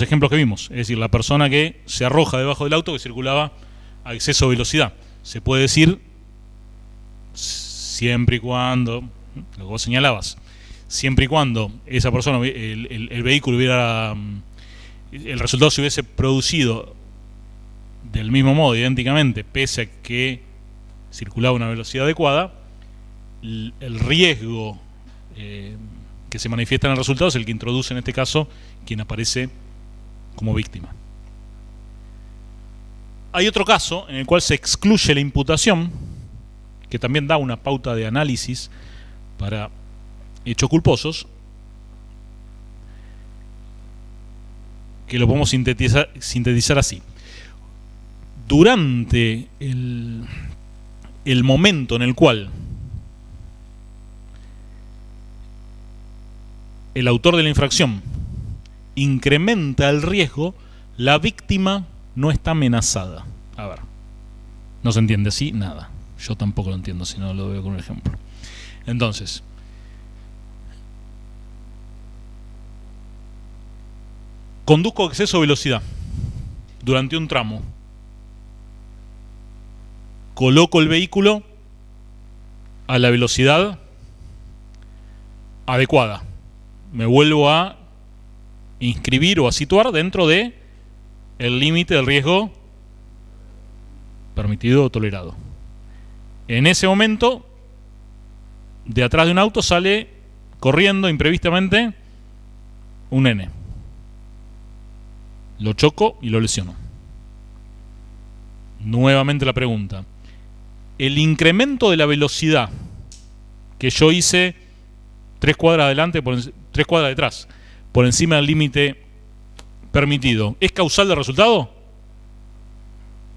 Speaker 1: ejemplos que vimos. Es decir, la persona que se arroja debajo del auto que circulaba a exceso de velocidad. Se puede decir, siempre y cuando, lo que vos señalabas, siempre y cuando esa persona, el vehículo hubiera, el resultado se hubiese producido del mismo modo, idénticamente, pese a que circulaba a una velocidad adecuada, el riesgo que se manifiesta en el resultado es el que introduce en este caso quien aparece como víctima. Hay otro caso en el cual se excluye la imputación, que también da una pauta de análisis para hechos culposos, que lo podemos sintetizar así. Durante el momento en el cual el autor de la infracción incrementa el riesgo, la víctima no está amenazada. A ver, no se entiende así, nada. Yo tampoco lo entiendo si no lo veo con un ejemplo. Entonces, conduzco a exceso de velocidad durante un tramo. Coloco el vehículo a la velocidad adecuada. Me vuelvo a inscribir o a situar dentro de el límite del riesgo permitido o tolerado. En ese momento, de atrás de un auto sale corriendo imprevistamente un nene. Lo choco y lo lesiono. Nuevamente la pregunta. El incremento de la velocidad que yo hice 3 cuadras adelante, 3 cuadras detrás, por encima del límite permitido, ¿es causal del resultado?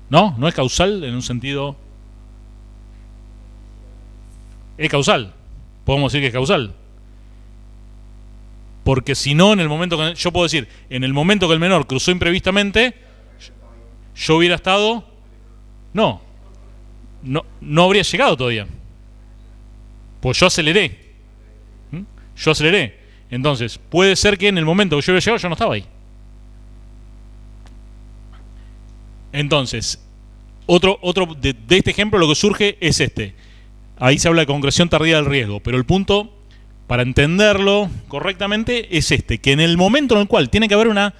Speaker 1: No, no es causal en un sentido. Es causal. Podemos decir que es causal. Porque si no, en el momento que yo puedo decir, en el momento que el menor cruzó imprevistamente, yo hubiera estado. No habría llegado todavía. Pues yo aceleré. Yo aceleré. Entonces, puede ser que en el momento que yo hubiera llegado, yo no estaba ahí. Entonces, otro de este ejemplo lo que surge es este. Ahí se habla de concreción tardía del riesgo, pero el punto, para entenderlo correctamente, es este, que en el momento en el cual tiene que haber una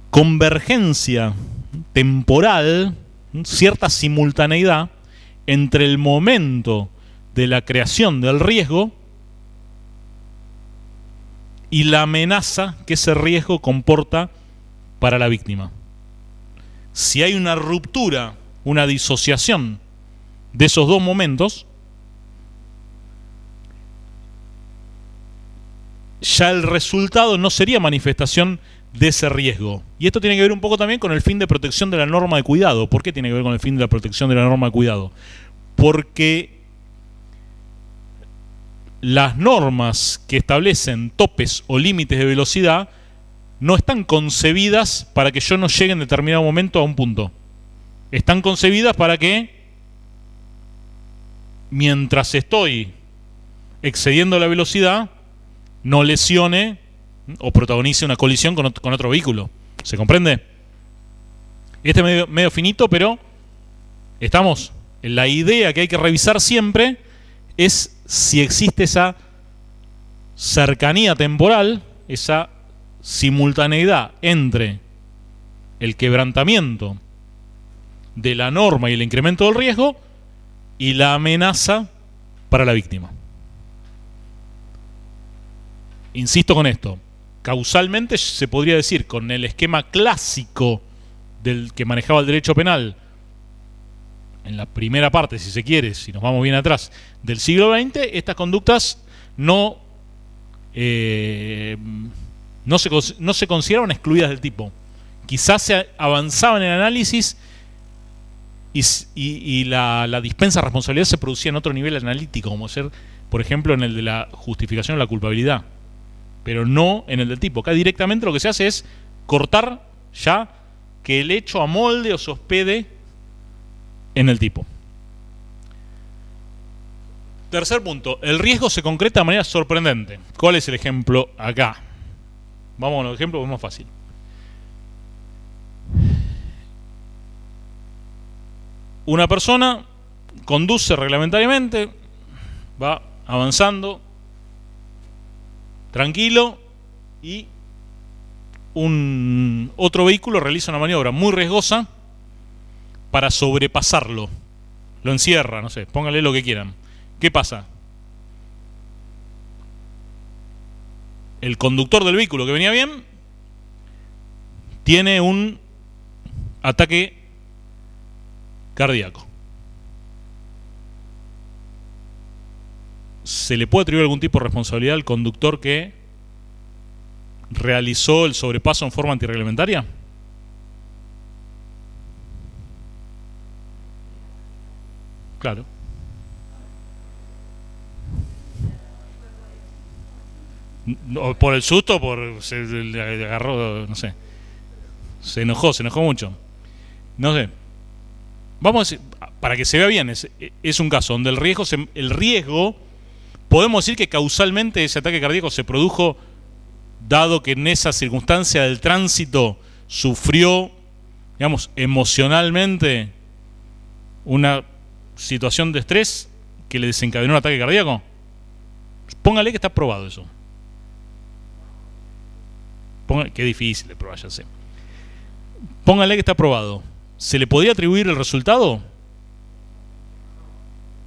Speaker 1: convergencia temporal, cierta simultaneidad entre el momento de la creación del riesgo y la amenaza que ese riesgo comporta para la víctima. Si hay una ruptura, una disociación de esos dos momentos, ya el resultado no sería manifestación de ese riesgo. Y esto tiene que ver un poco también con el fin de protección de la norma de cuidado. ¿Por qué tiene que ver con el fin de la protección de la norma de cuidado? Porque las normas que establecen topes o límites de velocidad no están concebidas para que yo no llegue en determinado momento a un punto. Están concebidas para que, mientras estoy excediendo la velocidad, no lesione o protagonice una colisión con otro vehículo. ¿Se comprende? Este es medio finito, pero estamos. La idea que hay que revisar siempre es si existe esa cercanía temporal, esa simultaneidad entre el quebrantamiento de la norma y el incremento del riesgo y la amenaza para la víctima. Insisto con esto, causalmente se podría decir, con el esquema clásico del que manejaba el derecho penal en la primera parte, si se quiere, si nos vamos bien atrás, del siglo XX, estas conductas no se consideraban excluidas del tipo. Quizás se avanzaba en el análisis y la dispensa de responsabilidad se producía en otro nivel analítico, como ser, por ejemplo, en el de la justificación de la culpabilidad, pero no en el del tipo. Acá directamente lo que se hace es cortar ya que el hecho amolde o se hospede en el tipo. Tercer punto, el riesgo se concreta de manera sorprendente. ¿Cuál es el ejemplo acá? Vamos a un ejemplo más fácil. Una persona conduce reglamentariamente, va avanzando tranquilo y otro vehículo realiza una maniobra muy riesgosa para sobrepasarlo. Lo encierra, no sé, póngale lo que quieran. ¿Qué pasa? El conductor del vehículo que venía bien tiene un ataque cardíaco. ¿Se le puede atribuir algún tipo de responsabilidad al conductor que realizó el sobrepaso en forma antirreglamentaria? Claro. No, por el susto, se le agarró, no sé. Se enojó mucho. No sé. Vamos a decir, para que se vea bien, es un caso donde el riesgo, podemos decir que causalmente ese ataque cardíaco se produjo dado que en esa circunstancia del tránsito sufrió, digamos, emocionalmente una situación de estrés que le desencadenó un ataque cardíaco. Póngale que está probado eso. Qué difícil de probar, ya sé. Póngale que está probado. ¿Se le podía atribuir el resultado?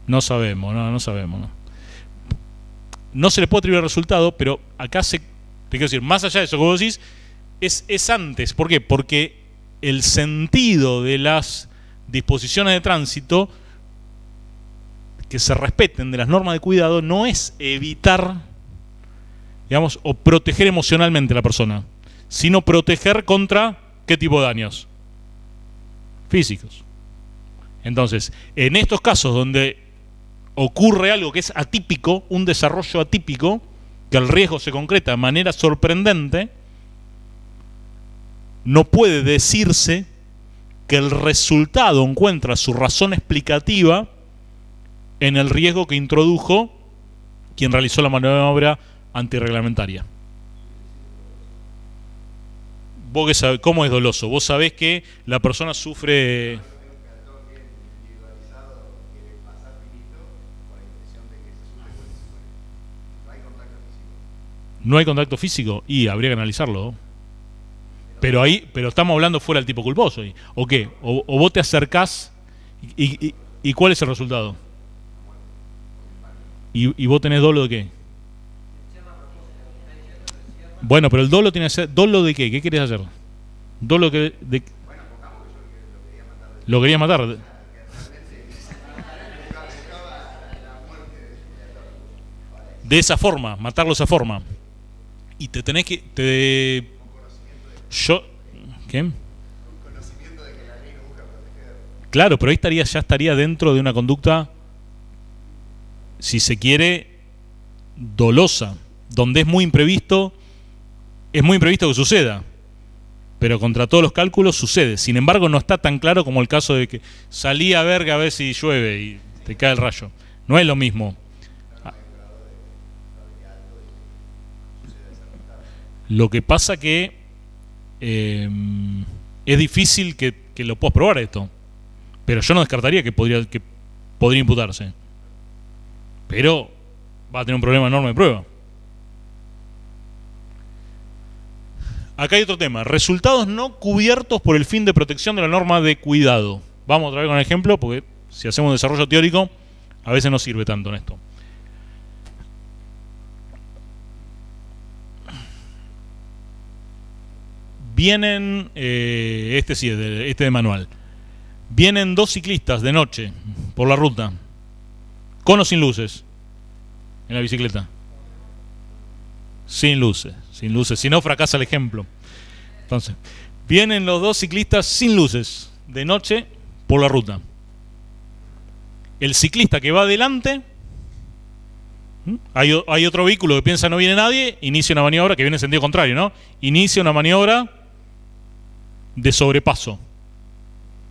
Speaker 1: No sabemos, no sabemos. No se le puede atribuir el resultado, pero acá te quiero decir, más allá de eso que vos decís, es antes. ¿Por qué? Porque el sentido de las disposiciones de tránsito que se respeten de las normas de cuidado no es evitar, digamos, o proteger emocionalmente a la persona, sino proteger contra ¿qué tipo de daños? Físicos. Entonces, en estos casos donde ocurre algo que es atípico, un desarrollo atípico, que el riesgo se concreta de manera sorprendente, no puede decirse que el resultado encuentra su razón explicativa en el riesgo que introdujo quien realizó la maniobra antirreglamentaria. Vos que sabés, ¿cómo es doloso? Vos sabés que la persona sufre... ¿No hay contacto físico? Y habría que analizarlo. Pero estamos hablando fuera del tipo culposo. ¿O qué? O vos te acercás y ¿cuál es el resultado? ¿Y vos tenés dolo de qué? Bueno, pero el dolo tiene que ser... ¿Dolo de qué? ¿Qué querés hacer? Dolo que... Lo quería matar. De esa forma, matarlo de esa forma. Y te tenés que... Yo... ¿Qué? Claro, pero ahí estaría, ya estaría dentro de una conducta, si se quiere, dolosa, donde es muy imprevisto que suceda, pero contra todos los cálculos sucede. Sin embargo, no está tan claro como el caso de que salí a ver si llueve y te cae el rayo. No es lo mismo. Lo que pasa que es difícil que lo puedas probar esto. Pero yo no descartaría que podría imputarse. Pero va a tener un problema enorme de prueba. Acá hay otro tema. Resultados no cubiertos por el fin de protección de la norma de cuidado. Vamos otra vez con el ejemplo, porque si hacemos desarrollo teórico, a veces no sirve tanto en esto. Vienen, este de manual. Vienen dos ciclistas de noche por la ruta, con o sin luces, en la bicicleta. Sin luces, si no fracasa el ejemplo. Entonces, vienen los dos ciclistas sin luces, de noche, por la ruta. El ciclista que va adelante, hay otro vehículo que piensa no viene nadie, inicia una maniobra, que viene en sentido contrario, ¿no? Inicia una maniobra de sobrepaso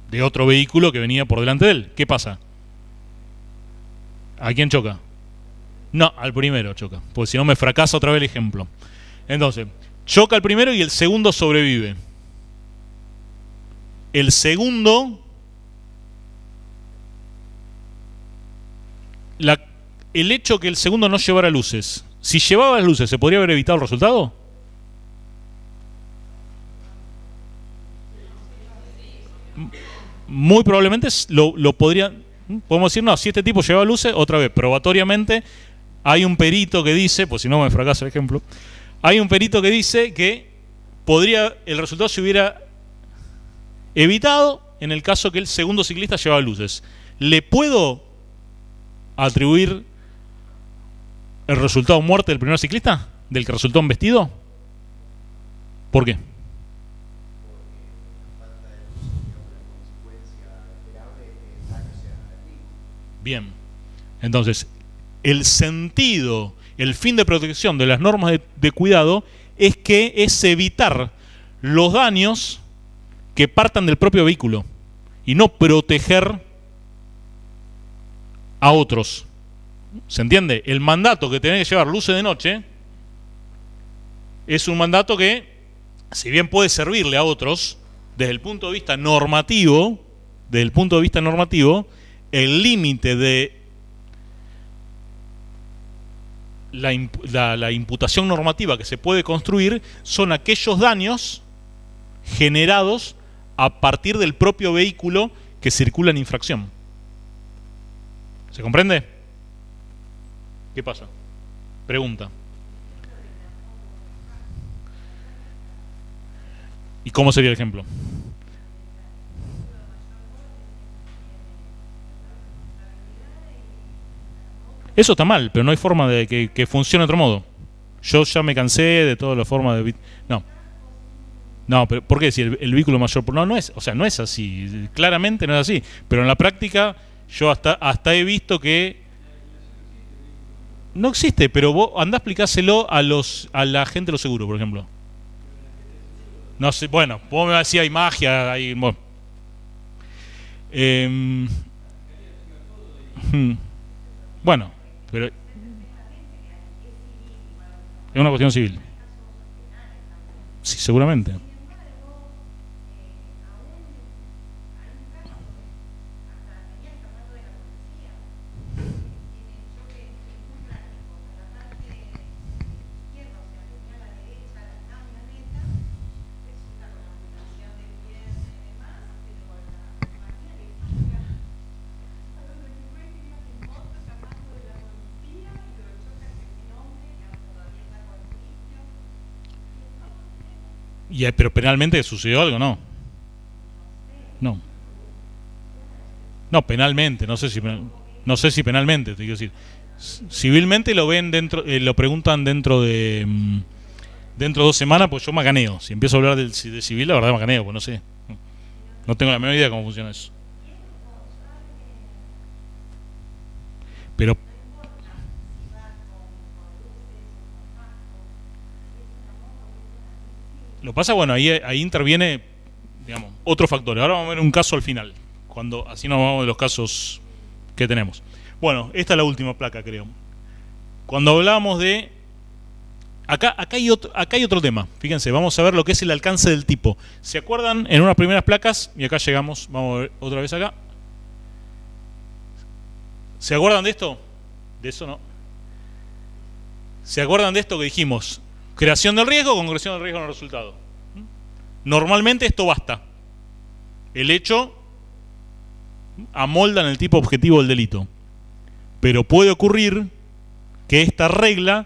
Speaker 1: de otro vehículo que venía por delante de él. ¿Qué pasa? ¿A quién choca? No, al primero choca, porque si no me fracasa otra vez el ejemplo. Entonces, choca al primero y el segundo sobrevive. El segundo, el hecho que el segundo no llevara luces, si llevaba las luces, ¿se podría haber evitado el resultado? Muy probablemente lo podría. Podemos decir, no, si este tipo llevaba luces, otra vez, probatoriamente, hay un perito que dice, pues si no me fracasa el ejemplo, hay un perito que dice que el resultado se hubiera evitado en el caso que el segundo ciclista llevaba luces. ¿Le puedo atribuir el resultado muerte del primer ciclista? ¿Del que resultó embestido? ¿Por qué? Bien, entonces, el sentido, el fin de protección de las normas de cuidado es evitar los daños que partan del propio vehículo y no proteger a otros. ¿Se entiende? El mandato que tenés que llevar luces de noche es un mandato que, si bien puede servirle a otros, desde el punto de vista normativo, el límite de la imputación normativa que se puede construir son aquellos daños generados a partir del propio vehículo que circula en infracción. ¿Se comprende? ¿Qué pasa? Pregunta. ¿Y cómo sería el ejemplo? Eso está mal, pero no hay forma de que funcione de otro modo. Yo ya me cansé de todas las formas de... No, pero ¿por qué? Si el vehículo mayor... No es, o sea, no es así. Claramente no es así. Pero en la práctica yo hasta he visto que... No existe, pero vos andá a explicárselo a la gente de los seguros, por ejemplo. No sé, bueno, vos me decís hay magia, hay... Bueno. Bueno, pero es una cuestión civil. Sí, seguramente. Pero penalmente sucedió algo, ¿no? No. No, penalmente, no sé si penalmente, te quiero decir. Civilmente lo ven dentro, lo preguntan dentro de dentro de 2 semanas, pues yo macaneo. Si empiezo a hablar de civil, la verdad macaneo, pues no sé. No tengo la menor idea de cómo funciona eso. Pero lo pasa, bueno, ahí interviene, digamos, otro factor. Ahora vamos a ver un caso al final, cuando así nos vamos de los casos que tenemos. Bueno, esta es la última placa, creo. Cuando hablamos de... Acá hay otro tema. Fíjense, vamos a ver lo que es el alcance del tipo. ¿Se acuerdan en unas primeras placas? Y acá llegamos, vamos a ver otra vez acá. ¿Se acuerdan de esto? De eso no. ¿Se acuerdan de esto que dijimos? Creación del riesgo, concreción del riesgo en el resultado. Normalmente esto basta. El hecho amolda en el tipo objetivo del delito. Pero puede ocurrir que esta regla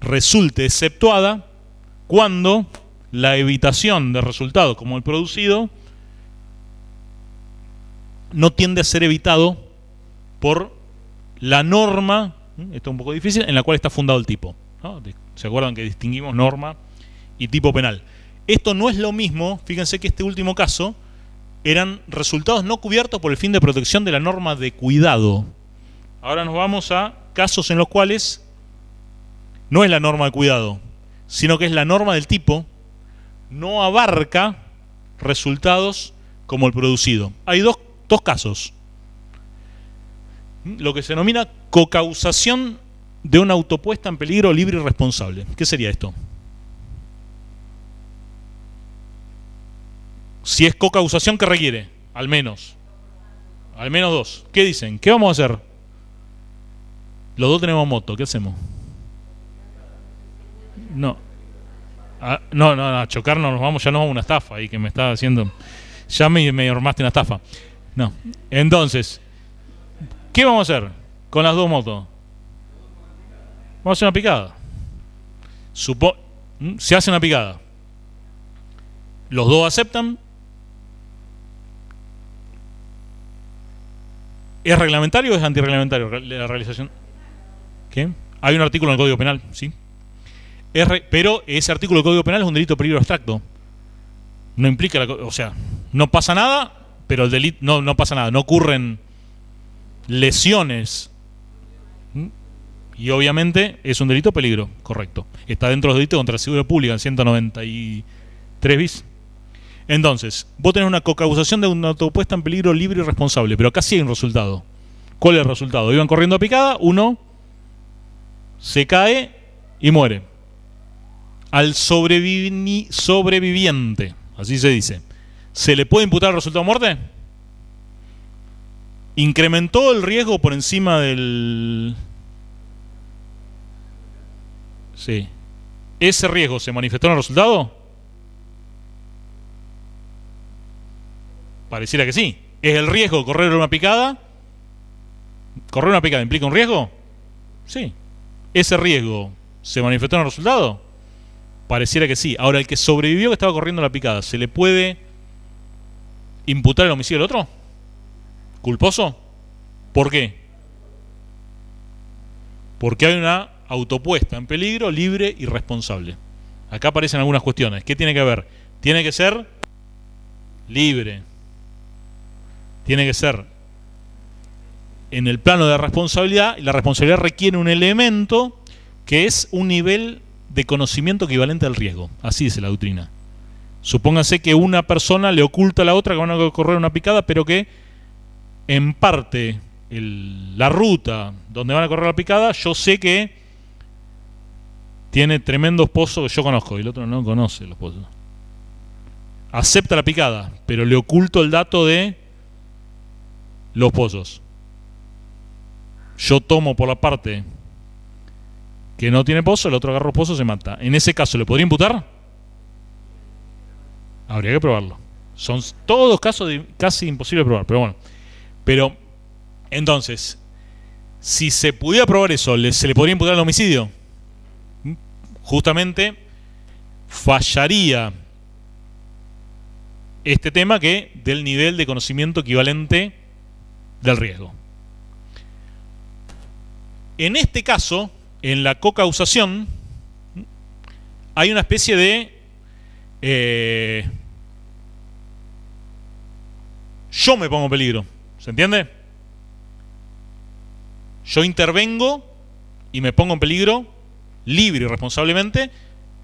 Speaker 1: resulte exceptuada cuando la evitación de resultado como el producido no tiende a ser evitado por la norma, esto es un poco difícil, en la cual está fundado el tipo, ¿no? ¿Se acuerdan que distinguimos norma y tipo penal? Esto no es lo mismo, fíjense que este último caso eran resultados no cubiertos por el fin de protección de la norma de cuidado. Ahora nos vamos a casos en los cuales no es la norma de cuidado, sino que es la norma del tipo, no abarca resultados como el producido. Hay dos casos. Lo que se denomina cocausación de una autopuesta en peligro libre y responsable. ¿Qué sería esto? Si es cocausación, ¿qué requiere? Al menos 2. ¿Qué dicen? ¿Qué vamos a hacer? Los dos tenemos moto, ¿qué hacemos? No. No, chocarnos nos vamos, ya nos vamos a una estafa ahí que me está haciendo. Ya me armaste una estafa. No. Entonces, ¿qué vamos a hacer con las dos motos? Vamos a hacer una picada. Se hace una picada. Los dos aceptan. ¿Es reglamentario o es antirreglamentario la realización? ¿Qué? Hay un artículo en el Código Penal, sí. Pero ese artículo del Código Penal es un delito de peligro abstracto. No implica, o sea, no pasa nada, pero el delito no pasa nada. No ocurren lesiones. Y obviamente es un delito de peligro, correcto. Está dentro de los delitos contra la seguridad pública en 193 bis. Entonces, vos tenés una cocausación de una autopuesta en peligro libre y responsable, pero acá sí hay un resultado. ¿Cuál es el resultado? Iban corriendo a picada, uno se cae y muere. Al sobreviviente, así se dice, ¿se le puede imputar el resultado de muerte? ¿Incrementó el riesgo por encima del...? Sí. ¿Ese riesgo se manifestó en el resultado? Pareciera que sí. ¿Es el riesgo de correr una picada? ¿Correr una picada implica un riesgo? Sí. ¿Ese riesgo se manifestó en el resultado? Pareciera que sí. Ahora, el que sobrevivió que estaba corriendo la picada, ¿se le puede imputar el homicidio del otro? ¿Culposo? ¿Por qué? Porque hay una autopuesta en peligro, libre y responsable. Acá aparecen algunas cuestiones. ¿Qué tiene que ver? Tiene que ser libre. Tiene que ser en el plano de responsabilidad, y la responsabilidad requiere un elemento que es un nivel de conocimiento equivalente al riesgo. Así dice la doctrina. Supónganse que una persona le oculta a la otra que van a correr una picada, pero que en parte la ruta donde van a correr la picada, yo sé que tiene tremendos pozos que yo conozco y el otro no conoce los pozos. Acepta la picada, pero le oculto el dato de los pozos. Yo tomo por la parte que no tiene pozo, el otro agarra los pozos y se mata. En ese caso, ¿le podría imputar? Habría que probarlo. Son todos casos casi imposibles de probar, pero bueno. Pero, entonces, si se pudiera probar eso, ¿se le podría imputar el homicidio? Justamente fallaría este tema que del nivel de conocimiento equivalente del riesgo. En este caso, en la cocausación, hay una especie de... yo me pongo en peligro, ¿se entiende? Yo intervengo y me pongo en peligro libre y responsablemente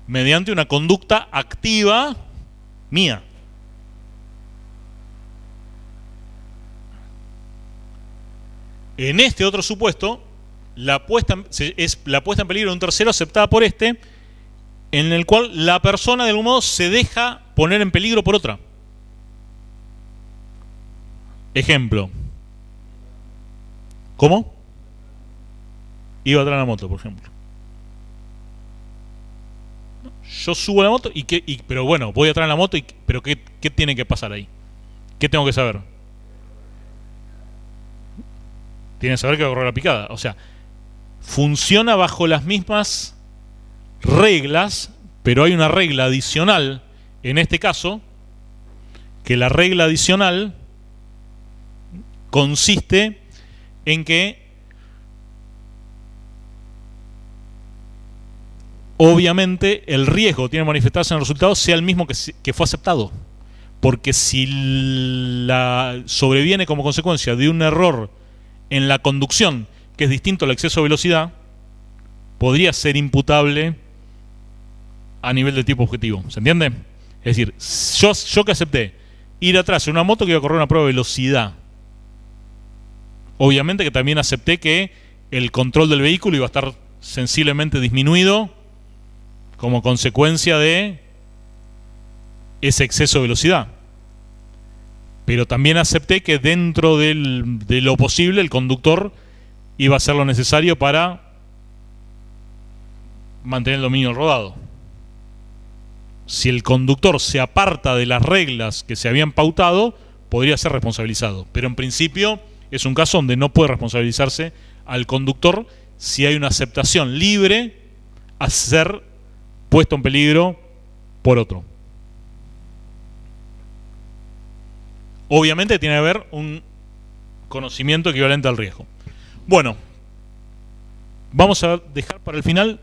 Speaker 1: mediante una conducta activa mía. En este otro supuesto, la puesta en peligro de un tercero aceptada por este, en el cual la persona de algún modo se deja poner en peligro por otra. Ejemplo. ¿Cómo? Iba atrás de la moto, por ejemplo. Yo subo a la moto pero bueno, voy atrás de la moto pero ¿qué tiene que pasar ahí? ¿Qué tengo que saber? Tiene que saber que va a correr la picada. O sea, funciona bajo las mismas reglas, pero hay una regla adicional en este caso, que la regla adicional consiste en que obviamente el riesgo que tiene que manifestarse en el resultado sea el mismo que fue aceptado. Porque si sobreviene como consecuencia de un error en la conducción que es distinto al exceso de velocidad, podría ser imputable a nivel de tipo objetivo. ¿Se entiende? Es decir, yo que acepté ir atrás en una moto que iba a correr una prueba de velocidad, obviamente que también acepté que el control del vehículo iba a estar sensiblemente disminuido como consecuencia de ese exceso de velocidad. Pero también acepté que dentro de lo posible el conductor iba a hacer lo necesario para mantener el dominio rodado. Si el conductor se aparta de las reglas que se habían pautado, podría ser responsabilizado. Pero en principio es un caso donde no puede responsabilizarse al conductor si hay una aceptación libre a ser puesto en peligro por otro. Obviamente tiene que haber un conocimiento equivalente al riesgo. Bueno, vamos a dejar para el final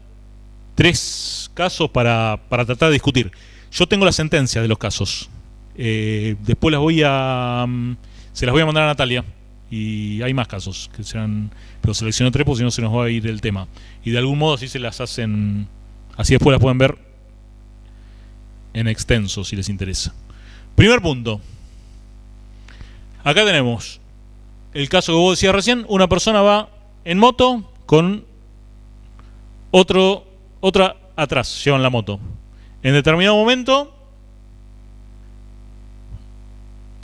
Speaker 1: 3 casos para tratar de discutir. Yo tengo la sentencia de los casos. Después se las voy a mandar a Natalia. Y hay más casos que serán, pero selecciono 3 porque si no se nos va a ir el tema. Y de algún modo así se las hacen, así después las pueden ver en extenso si les interesa. Primer punto. Acá tenemos el caso que vos decías recién. Una persona va en moto con otra atrás, llevan la moto. En determinado momento,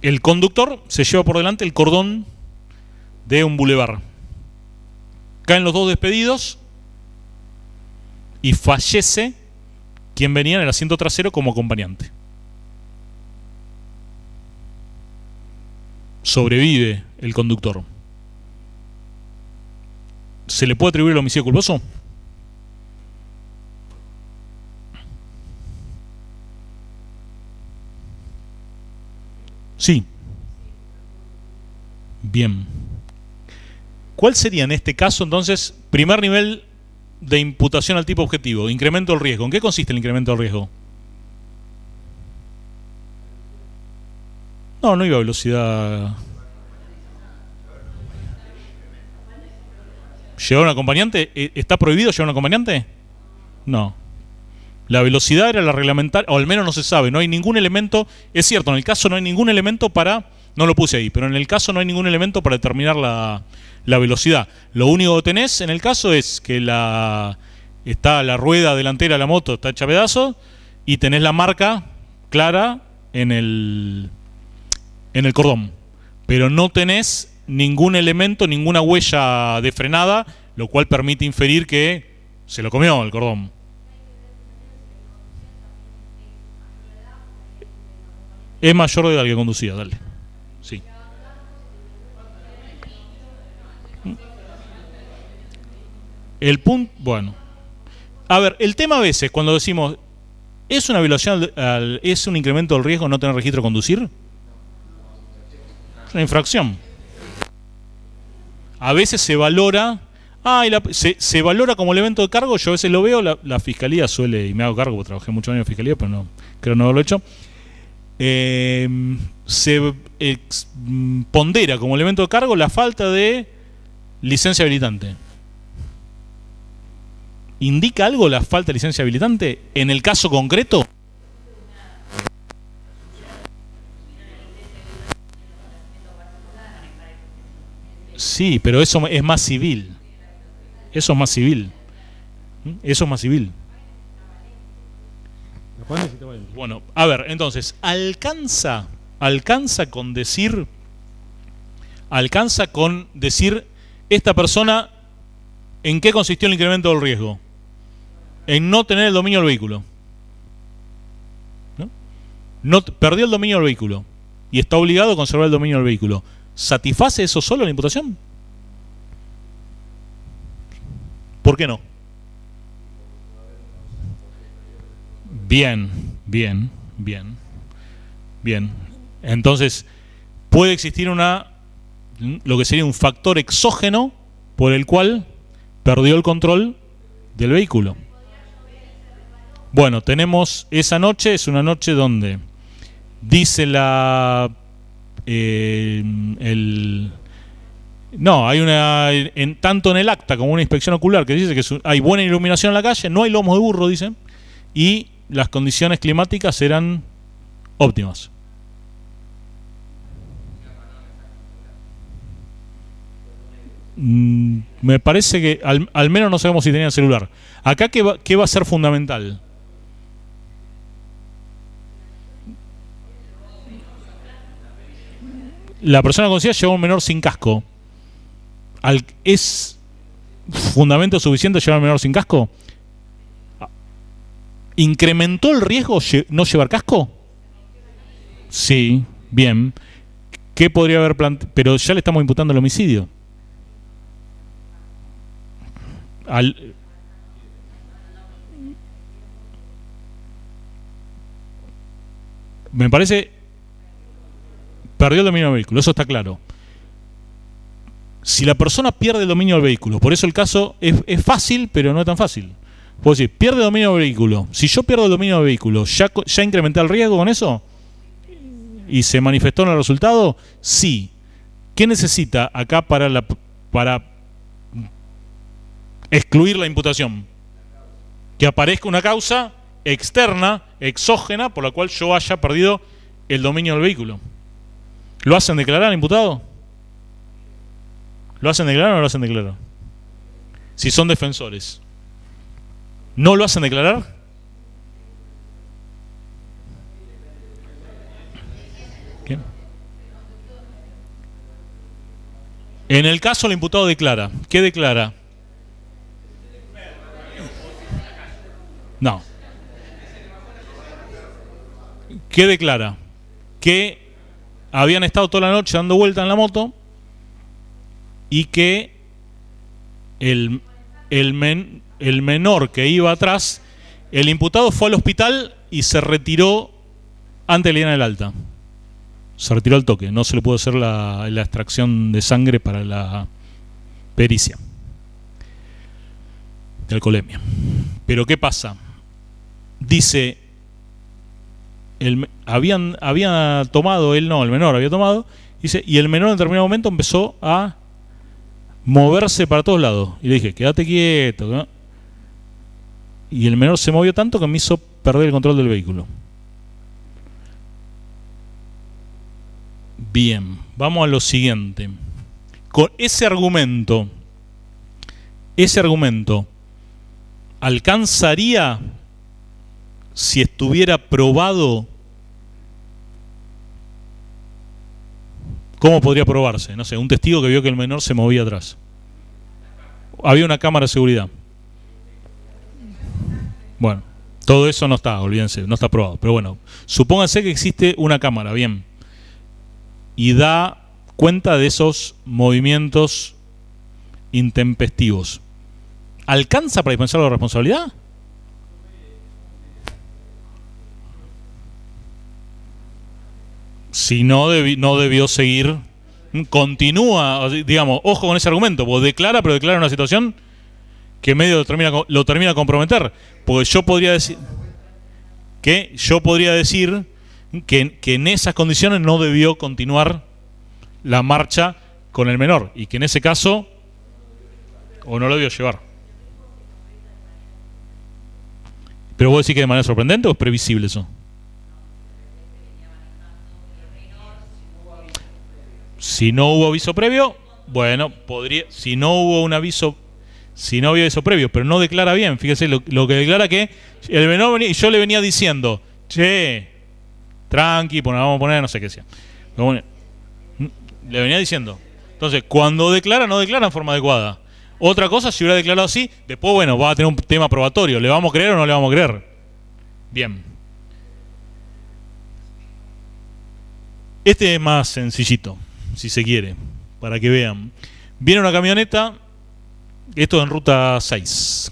Speaker 1: el conductor se lleva por delante el cordón de un bulevar. Caen los dos despedidos y fallece quien venía en el asiento trasero como acompañante. Sobrevive el conductor. ¿Se le puede atribuir el homicidio culposo? Sí. Bien. ¿Cuál sería en este caso entonces primer nivel de imputación al tipo objetivo? Incremento del riesgo. ¿En qué consiste el incremento del riesgo? No iba a velocidad. ¿Llevar un acompañante? ¿Está prohibido llevar un acompañante? No. La velocidad era la reglamentaria, o al menos no se sabe, no hay ningún elemento. Es cierto, en el caso no hay ningún elemento para, no lo puse ahí, pero en el caso no hay ningún elemento para determinar la velocidad. Lo único que tenés en el caso es que está la rueda delantera de la moto, está hecha pedazos, y tenés la marca clara en el cordón. Pero no tenés ningún elemento, ninguna huella de frenada, lo cual permite inferir que se lo comió el cordón. Es mayor de edad que conducía, dale. Sí. El punto, bueno. A ver, el tema a veces, cuando decimos, ¿es una violación, es un incremento del riesgo no tener registro de conducir? Es una infracción. A veces se valora Ah, se valora como elemento de cargo. Yo a veces lo veo, la fiscalía suele, y me hago cargo porque trabajé muchos años en fiscalía, pero no creo no haberlo hecho. Se pondera como elemento de cargo la falta de licencia habilitante. ¿Indica algo la falta de licencia habilitante en el caso concreto? Sí, pero eso es más civil. Eso es más civil. Eso es más civil. Bueno, a ver, entonces, alcanza con decir esta persona, ¿en qué consistió el incremento del riesgo? En no tener el dominio del vehículo. ¿No? Perdió el dominio del vehículo y está obligado a conservar el dominio del vehículo. ¿Satisface eso solo la imputación? ¿Por qué no? Bien. Entonces, puede existir lo que sería un factor exógeno por el cual perdió el control del vehículo. Bueno, tenemos esa noche, es una noche donde dice hay tanto en el acta como una inspección ocular que dice que hay buena iluminación en la calle, no hay lomos de burro, dicen, y las condiciones climáticas eran óptimas. Me parece que al menos no sabemos si tenían celular. Acá, ¿qué va a ser fundamental? La persona conocida llevó a un menor sin casco. ¿Es fundamento suficiente llevar a un menor sin casco? ¿Incrementó el riesgo no llevar casco? Sí, bien. ¿Qué podría haber planteado? Pero ya le estamos imputando el homicidio. Me parece... Perdió el dominio del vehículo, eso está claro. Si la persona pierde el dominio del vehículo, por eso el caso es fácil, pero no es tan fácil. Puedo decir, pierde el dominio del vehículo. Si yo pierdo el dominio del vehículo, ¿ya incrementé el riesgo con eso? ¿Y se manifestó en el resultado? Sí. ¿Qué necesita acá para excluir la imputación? Que aparezca una causa externa, exógena, por la cual yo haya perdido el dominio del vehículo. ¿Lo hacen declarar al imputado? ¿Lo hacen declarar o no lo hacen declarar? Si son defensores, ¿no lo hacen declarar? ¿Qué? En el caso el imputado declara. ¿Qué declara? No. ¿Qué declara? Que habían estado toda la noche dando vuelta en la moto y que el menor que iba atrás, el imputado fue al hospital y se retiró antes de la idea del alta. Se retiró al toque, no se le pudo hacer la extracción de sangre para la pericia de alcoholemia. Pero ¿qué pasa? Dice, había tomado, el menor había tomado, dice, y el menor en determinado momento empezó a moverse para todos lados. Y le dije, quédate quieto, ¿no? Y el menor se movió tanto que me hizo perder el control del vehículo. Bien, vamos a lo siguiente. Con ese argumento, ¿alcanzaría si estuviera probado? ¿Cómo podría probarse? No sé, un testigo que vio que el menor se movía atrás. Había una cámara de seguridad. Bueno, todo eso no está, olvídense, no está probado. Pero bueno, supónganse que existe una cámara, bien, y da cuenta de esos movimientos intempestivos. ¿Alcanza para dispensar la responsabilidad? Si no debió seguir Continúa, digamos, ojo con ese argumento, porque declara, pero declara una situación que medio lo termina a comprometer. Porque yo podría decir que en esas condiciones no debió continuar la marcha con el menor, y que en ese caso o no lo debió llevar. Pero vos decís que de manera sorprendente o es previsible eso. Si no hubo aviso previo, bueno, podría, si no hubo un aviso, si no había aviso previo, pero no declara bien, fíjese lo que declara, que el menor venía, y yo le venía diciendo, che, tranqui, vamos a poner, no sé qué sea. Le venía diciendo. Entonces, cuando declara, no declara en forma adecuada. Otra cosa, si hubiera declarado así, después, bueno, va a tener un tema probatorio. ¿Le vamos a creer o no le vamos a creer? Bien. Este es más sencillito, si se quiere, para que vean. Viene una camioneta, esto en ruta 6.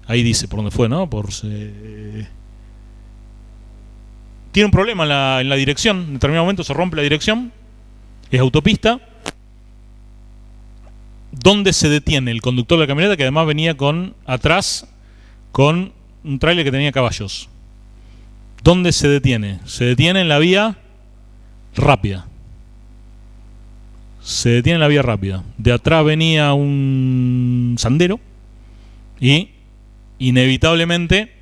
Speaker 1: Ahí dice por dónde fue, ¿no? Tiene un problema en la dirección. En determinado momento se rompe la dirección. Es autopista. ¿Dónde se detiene el conductor de la camioneta, que además venía atrás con un tráiler que tenía caballos? ¿Dónde se detiene? Se detiene en la vía rápida. Se detiene en la vía rápida. De atrás venía un sandero y inevitablemente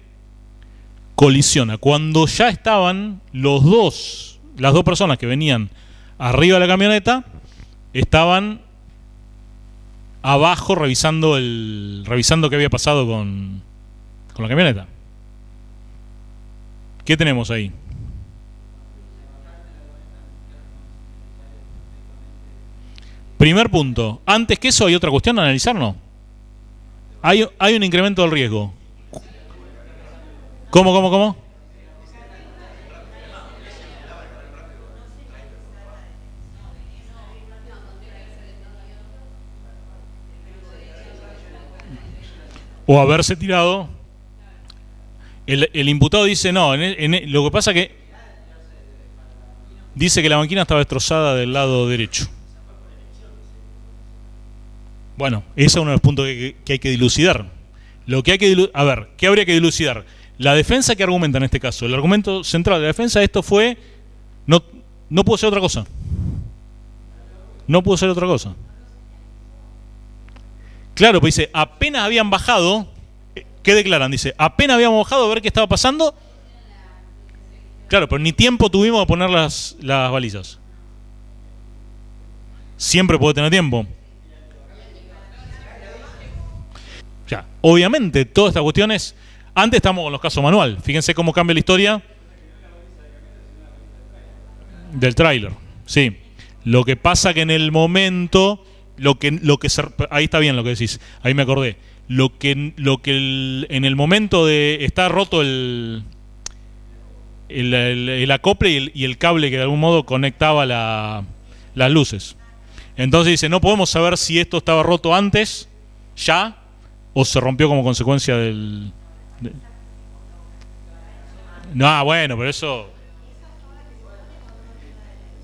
Speaker 1: colisiona. Cuando ya estaban las dos personas que venían arriba de la camioneta, estaban abajo revisando qué había pasado con la camioneta. ¿Qué tenemos ahí? Primer punto. Antes que eso, hay otra cuestión a analizar, ¿no? Hay un incremento del riesgo. ¿Cómo? O haberse tirado. El imputado dice no, lo que pasa que dice que la banquina estaba destrozada del lado derecho. Bueno, ese es uno de los puntos que hay que dilucidar. A ver, ¿qué habría que dilucidar? La defensa que argumenta en este caso, el argumento central de la defensa de esto fue no pudo ser otra cosa. No pudo ser otra cosa. Claro, pues dice, apenas habían bajado, ¿qué declaran? Dice, apenas habíamos bajado a ver qué estaba pasando. Claro, pero ni tiempo tuvimos de poner las balizas. Siempre puede tener tiempo. O sea, obviamente, todas estas cuestiones, antes estamos con los casos manual. Fíjense cómo cambia la historia del tráiler. Sí. Lo que pasa que en el momento, ahí está bien lo que decís, ahí me acordé. En el momento de estar roto el acople y el cable que de algún modo conectaba las luces. Entonces dice, no podemos saber si esto estaba roto antes, ya, o se rompió como consecuencia No, bueno, pero eso...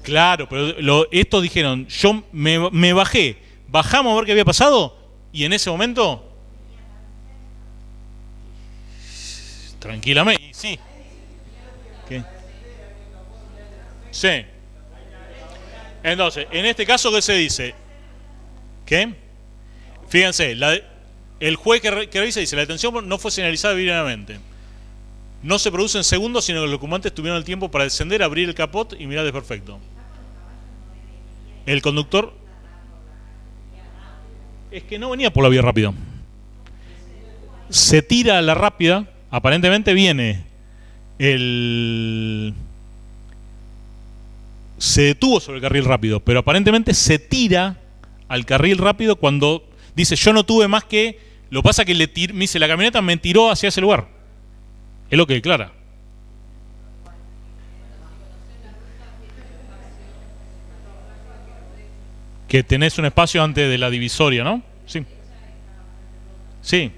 Speaker 1: Claro, pero estos dijeron, yo me bajé, bajamos a ver qué había pasado, y en ese momento... Tranquilamente, sí. ¿Qué? Sí. Entonces, en este caso, ¿qué se dice? ¿Qué? Fíjense, el juez que revisa dice, la detención no fue señalizada debidamente. No se produce en segundos, sino que los ocupantes tuvieron el tiempo para descender, abrir el capot y mirar desperfecto. El conductor... Es que no venía por la vía rápida. Se tira a la rápida, aparentemente viene se detuvo sobre el carril rápido, pero aparentemente se tira al carril rápido cuando dice, yo no tuve más que... Lo pasa que me dice, la camioneta me tiró hacia ese lugar. Es lo que declara. Que tenés un espacio antes de la divisoria, ¿no? Sí. Sí,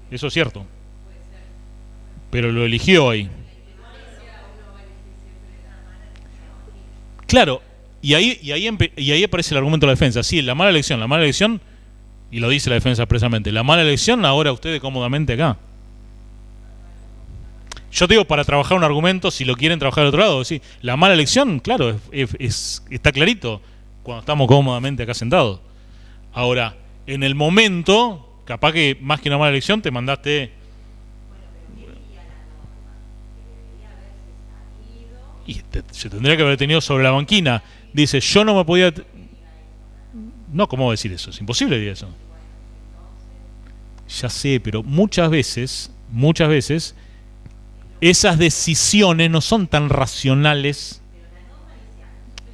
Speaker 1: eso es cierto. Pero lo eligió ahí. Claro, Y ahí aparece el argumento de la defensa. Sí, la mala elección, y lo dice la defensa expresamente, la mala elección ahora ustedes cómodamente acá. Yo te digo, para trabajar un argumento, si lo quieren trabajar del otro lado, sí, la mala elección, claro, está clarito cuando estamos cómodamente acá sentados. Ahora, en el momento, capaz que más que una mala elección te mandaste... Y se tendría que haber tenido sobre la banquina. Dice, yo no me podía... No, ¿cómo decir eso? Es imposible decir eso. Ya sé, pero muchas veces, esas decisiones no son tan racionales.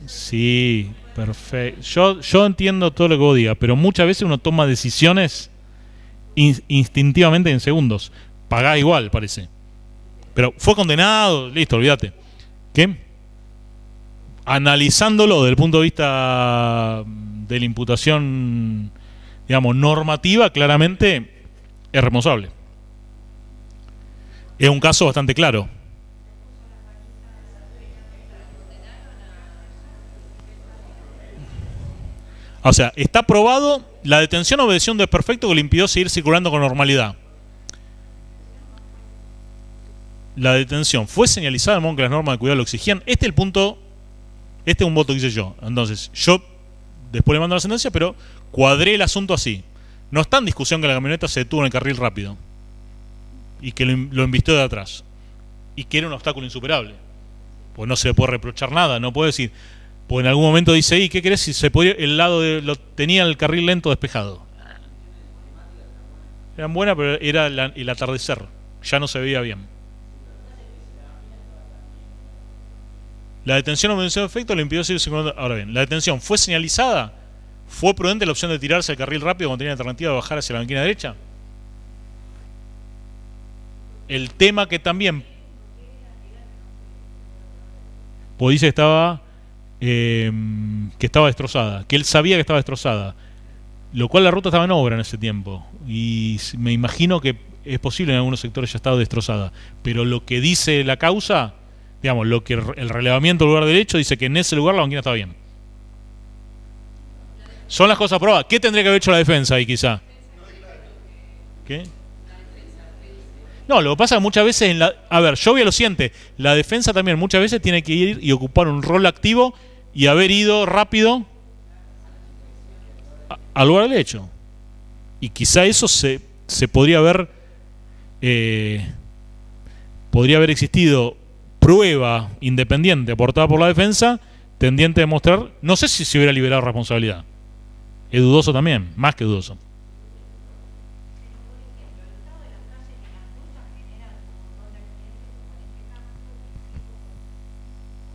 Speaker 1: Sí, perfecto. Yo entiendo todo lo que vos digas, pero muchas veces uno toma decisiones instintivamente en segundos. Pagá igual, parece. Pero fue condenado, listo, olvídate. ¿Qué? Analizándolo desde el punto de vista de la imputación, digamos, normativa, claramente es responsable. Es un caso bastante claro. O sea, está probado, la detención obedeció un desperfecto que le impidió seguir circulando con normalidad. La detención fue señalizada de modo que las normas de cuidado lo exigían. Este es el punto, este es un voto que hice yo. Entonces, yo después le mando la sentencia, pero cuadré el asunto así. No está en discusión que la camioneta se detuvo en el carril rápido y que lo embistió de atrás y que era un obstáculo insuperable. Pues no se le puede reprochar nada, no puede decir, pues en algún momento dice, ¿y qué querés si se podía, el lado tenía el carril lento despejado? Eran buenas, pero era el atardecer, ya no se veía bien. La detención obedeció efecto le impidió seguir circulando. Ahora bien, la detención fue señalizada. ¿Fue prudente la opción de tirarse al carril rápido cuando tenía alternativa de bajar hacia la banquina derecha? El tema que también... Pues dice que estaba destrozada, que él sabía que estaba destrozada, lo cual la ruta estaba en obra en ese tiempo y me imagino que es posible en algunos sectores ya estaba destrozada, pero lo que dice la causa, digamos, lo que el relevamiento del lugar derecho dice que en ese lugar la banquina estaba bien. Son las cosas probadas. ¿Qué tendría que haber hecho la defensa ahí quizá? ¿Qué? No, lo que pasa es que muchas veces a ver, yo voy a lo siguiente, la defensa también muchas veces tiene que ir y ocupar un rol activo y haber ido rápido al lugar del hecho. Y quizá eso se podría haber existido prueba independiente aportada por la defensa tendiente a demostrar, no sé si se hubiera liberado responsabilidad. Es dudoso también, más que dudoso.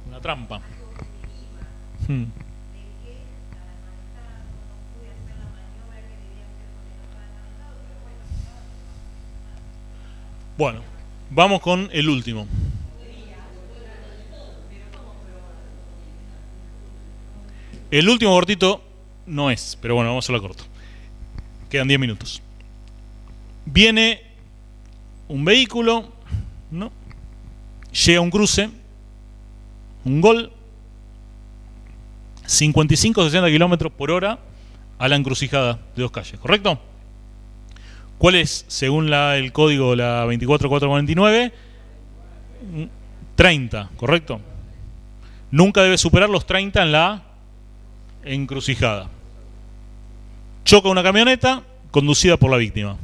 Speaker 1: Una trampa. Bueno, vamos con el último. El último cortito no es, pero bueno, vamos a hacerlo corto. Quedan 10 minutos. Viene un vehículo, ¿no? Llega a un cruce, un gol, 55-60 kilómetros por hora a la encrucijada de dos calles, ¿correcto? ¿Cuál es, según el código, la 24449? 30, ¿correcto? Nunca debe superar los 30 en la encrucijada. Choca una camioneta conducida por la víctima.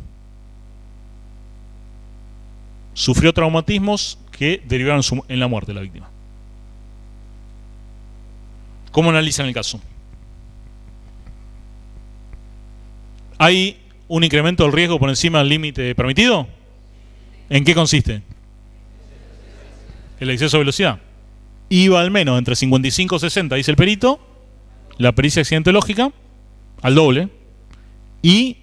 Speaker 1: Sufrió traumatismos que derivaron en la muerte de la víctima. ¿Cómo analizan el caso? ¿Hay un incremento del riesgo por encima del límite permitido? ¿En qué consiste? El exceso de velocidad. Iba al menos entre 55 y 60, dice el perito, la pericia accidentológica, al doble, y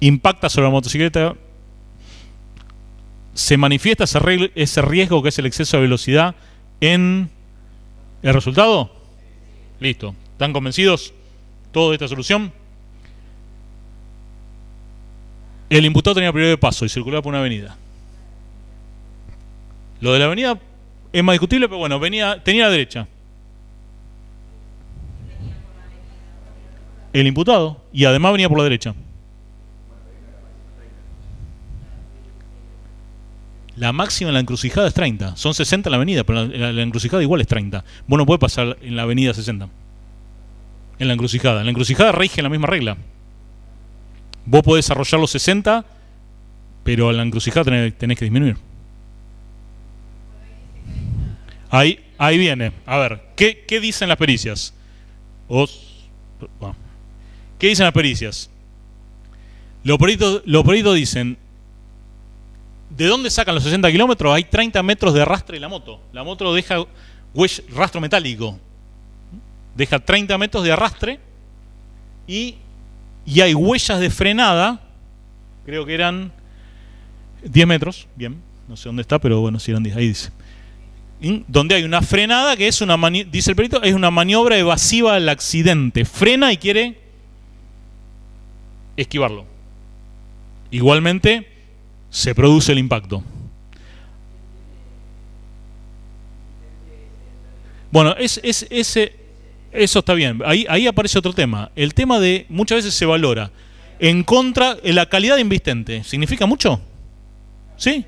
Speaker 1: impacta sobre la motocicleta. Se manifiesta ese riesgo que es el exceso de velocidad en el resultado. Listo. ¿Están convencidos todos de esta solución? El imputado tenía prioridad de paso y circulaba por una avenida. Lo de la avenida es más discutible, pero bueno, tenía la derecha. El imputado. Y además venía por la derecha. La máxima en la encrucijada es 30. Son 60 en la avenida, pero la encrucijada igual es 30. Vos no podés pasar en la avenida 60. En la encrucijada. En la encrucijada rige la misma regla. Vos podés desarrollar los 60, pero en la encrucijada tenés que disminuir. Ahí viene. A ver, ¿qué dicen las pericias? ¿Qué dicen las pericias? Los peritos dicen, ¿de dónde sacan los 60 kilómetros? Hay 30 metros de arrastre de la moto. La moto deja rastro metálico. Deja 30 metros de arrastre y hay huellas de frenada, creo que eran 10 metros, bien, no sé dónde está, pero bueno, si eran 10, ahí dice. Donde hay una frenada que es dice el perito, es una maniobra evasiva del accidente. Frena y quiere esquivarlo. Igualmente se produce el impacto. Bueno, eso está bien. Ahí aparece otro tema. El tema de muchas veces se valora en contra de la calidad de invistente. ¿Significa mucho? ¿Sí?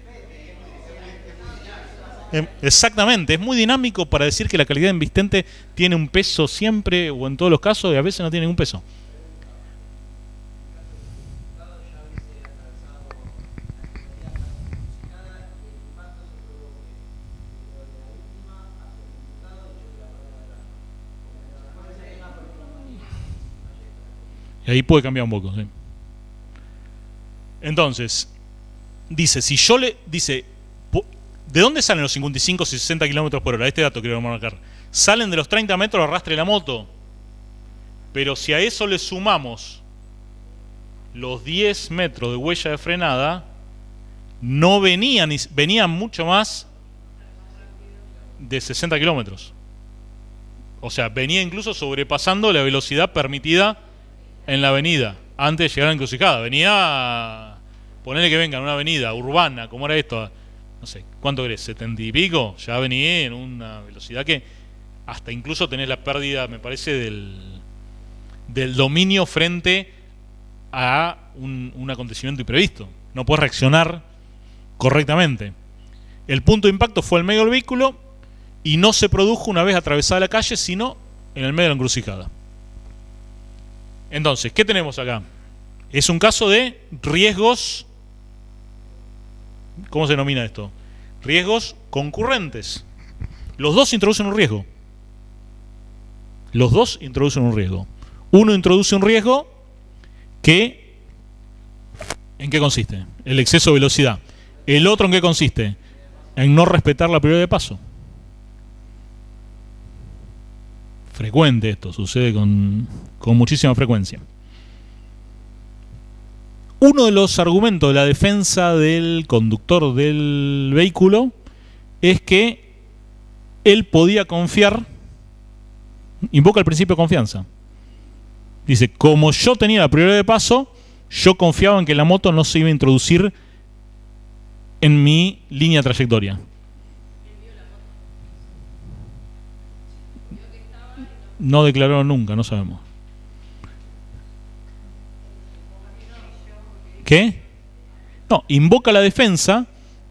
Speaker 1: Exactamente. Es muy dinámico para decir que la calidad de invistente tiene un peso siempre o en todos los casos y a veces no tiene ningún peso. Y ahí puede cambiar un poco, ¿sí? Entonces, dice, ¿de dónde salen los 55 y 60 kilómetros por hora? Este dato quiero marcar. Salen de los 30 metros de arrastre de la moto. Pero si a eso le sumamos los 10 metros de huella de frenada, no venían mucho más de 60 kilómetros. O sea, venía incluso sobrepasando la velocidad permitida en la avenida, antes de llegar a la encrucijada. Venía, ponerle que venga en una avenida urbana, como era esto, no sé, ¿cuánto crees? 70 y pico, ya venía en una velocidad que hasta incluso tenés la pérdida, me parece, del dominio frente a un acontecimiento imprevisto. No podés reaccionar correctamente. El punto de impacto fue el medio del vehículo y no se produjo una vez atravesada la calle, sino en el medio de la encrucijada. Entonces, ¿qué tenemos acá? Es un caso de riesgos. ¿Cómo se denomina esto? Riesgos concurrentes. Los dos introducen un riesgo. Los dos introducen un riesgo. Uno introduce un riesgo que... ¿En qué consiste? El exceso de velocidad. El otro, ¿en qué consiste? En no respetar la prioridad de paso. Frecuente esto, sucede con muchísima frecuencia. Uno de los argumentos de la defensa del conductor del vehículo es que él podía confiar, invoca el principio de confianza. Dice, como yo tenía la prioridad de paso, yo confiaba en que la moto no se iba a introducir en mi línea de trayectoria. No declararon nunca, no sabemos. ¿Qué? No, invoca la defensa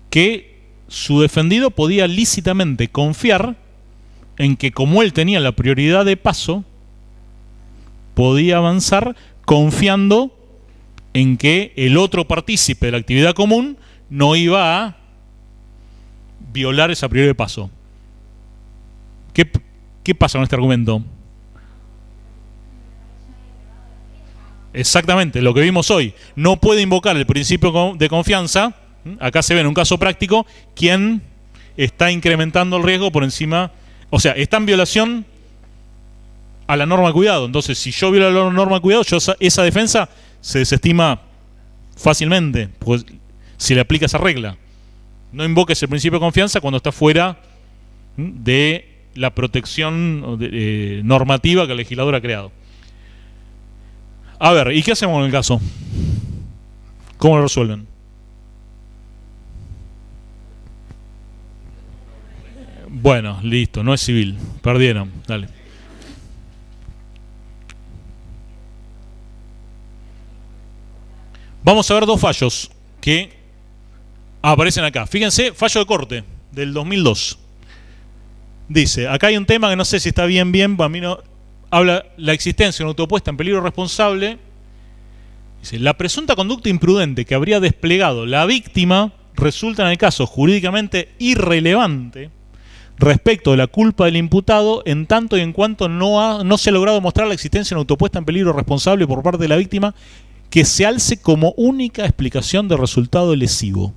Speaker 1: que su defendido podía lícitamente confiar en que como él tenía la prioridad de paso, podía avanzar confiando en que el otro partícipe de la actividad común no iba a violar esa prioridad de paso. ¿Qué pasa con este argumento? Exactamente, lo que vimos hoy. No puede invocar el principio de confianza. Acá se ve en un caso práctico quién está incrementando el riesgo por encima. O sea, está en violación a la norma de cuidado. Entonces, si yo violo la norma de cuidado, esa defensa se desestima fácilmente, pues si le aplica esa regla. No invoques el principio de confianza cuando está fuera de la protección normativa que el legislador ha creado. A ver, ¿y qué hacemos en el caso? ¿Cómo lo resuelven? Bueno, listo, no es civil. Perdieron, dale. Vamos a ver dos fallos que aparecen acá. Fíjense, fallo de corte del 2002. Dice, acá hay un tema que no sé si está bien, para mí no. Habla la existencia de una autopuesta en peligro responsable. Dice, la presunta conducta imprudente que habría desplegado la víctima resulta en el caso jurídicamente irrelevante respecto de la culpa del imputado, en tanto y en cuanto no se ha logrado mostrar la existencia de una autopuesta en peligro responsable por parte de la víctima que se alce como única explicación de resultado lesivo.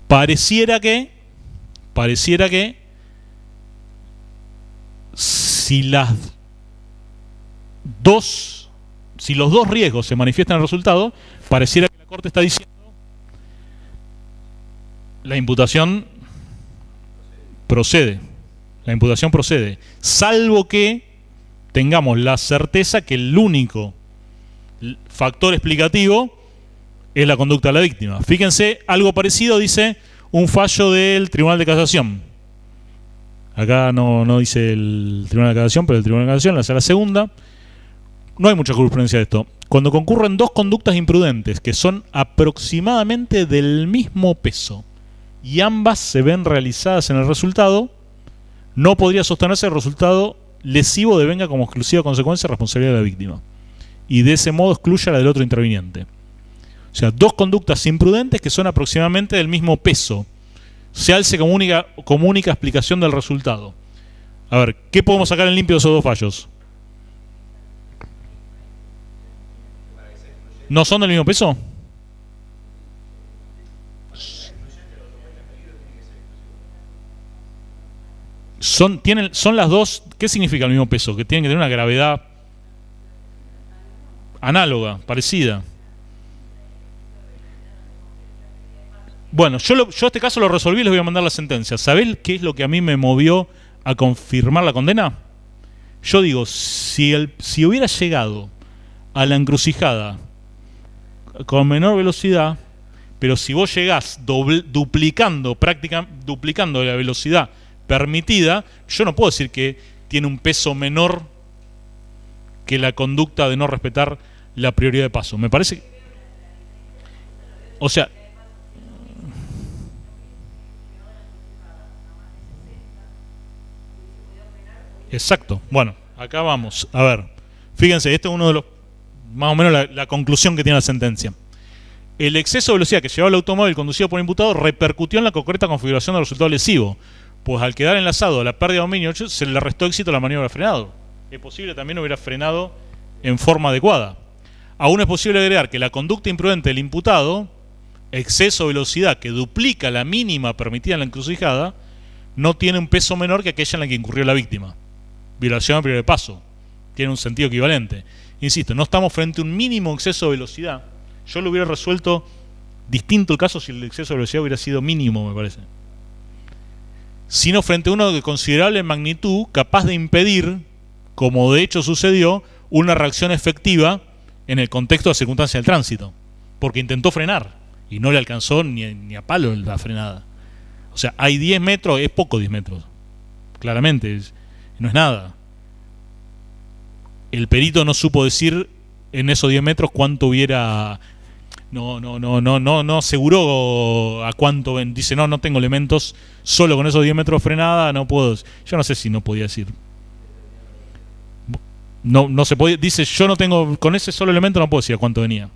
Speaker 1: Pareciera que si los dos riesgos se manifiestan en el resultado, pareciera que la Corte está diciendo la imputación procede. La imputación procede, salvo que tengamos la certeza que el único factor explicativo es la conducta de la víctima. Fíjense, algo parecido dice un fallo del Tribunal de Casación. Acá no dice el Tribunal de Casación, pero el Tribunal de Casación, la Sala Segunda. No hay mucha jurisprudencia de esto. Cuando concurren dos conductas imprudentes que son aproximadamente del mismo peso y ambas se ven realizadas en el resultado, no podría sostenerse el resultado lesivo devenga como exclusiva consecuencia de responsabilidad de la víctima. Y de ese modo excluya la del otro interviniente. O sea, dos conductas imprudentes que son aproximadamente del mismo peso. Se alce como única explicación del resultado. A ver, ¿qué podemos sacar en limpio de esos dos fallos? ¿No son del mismo peso? Son las dos. ¿Qué significa el mismo peso? Que tienen que tener una gravedad análoga, parecida. Bueno, yo este caso lo resolví y les voy a mandar la sentencia. ¿Sabés qué es lo que a mí me movió a confirmar la condena? Yo digo, si hubiera llegado a la encrucijada con menor velocidad, pero si vos llegás duplicando la velocidad permitida, yo no puedo decir que tiene un peso menor que la conducta de no respetar la prioridad de paso. Me parece... O sea... Exacto. Bueno, acá vamos. A ver, fíjense, este es uno de los... Más o menos la conclusión que tiene la sentencia. El exceso de velocidad que llevaba el automóvil conducido por el imputado repercutió en la concreta configuración del resultado lesivo, pues al quedar enlazado a la pérdida de dominio se le restó éxito a la maniobra de frenado. Es posible también hubiera frenado en forma adecuada. Aún es posible agregar que la conducta imprudente del imputado, exceso de velocidad que duplica la mínima permitida en la encrucijada, no tiene un peso menor que aquella en la que incurrió la víctima. Violación al prioridad de paso. Tiene un sentido equivalente. Insisto, no estamos frente a un mínimo exceso de velocidad. Yo lo hubiera resuelto distinto el caso si el exceso de velocidad hubiera sido mínimo, me parece. Sino frente a uno de considerable magnitud, capaz de impedir, como de hecho sucedió, una reacción efectiva en el contexto de las circunstancias del tránsito. Porque intentó frenar y no le alcanzó ni a palo la frenada. O sea, hay 10 metros, es poco 10 metros. Claramente, no es nada. El perito no supo decir en esos 10 metros cuánto hubiera... No aseguró a cuánto... Dice, no tengo elementos, solo con esos 10 metros de frenada no puedo... Yo no sé si no podía decir. No se podía... Dice, yo no tengo... Con ese solo elemento no puedo decir a cuánto venía.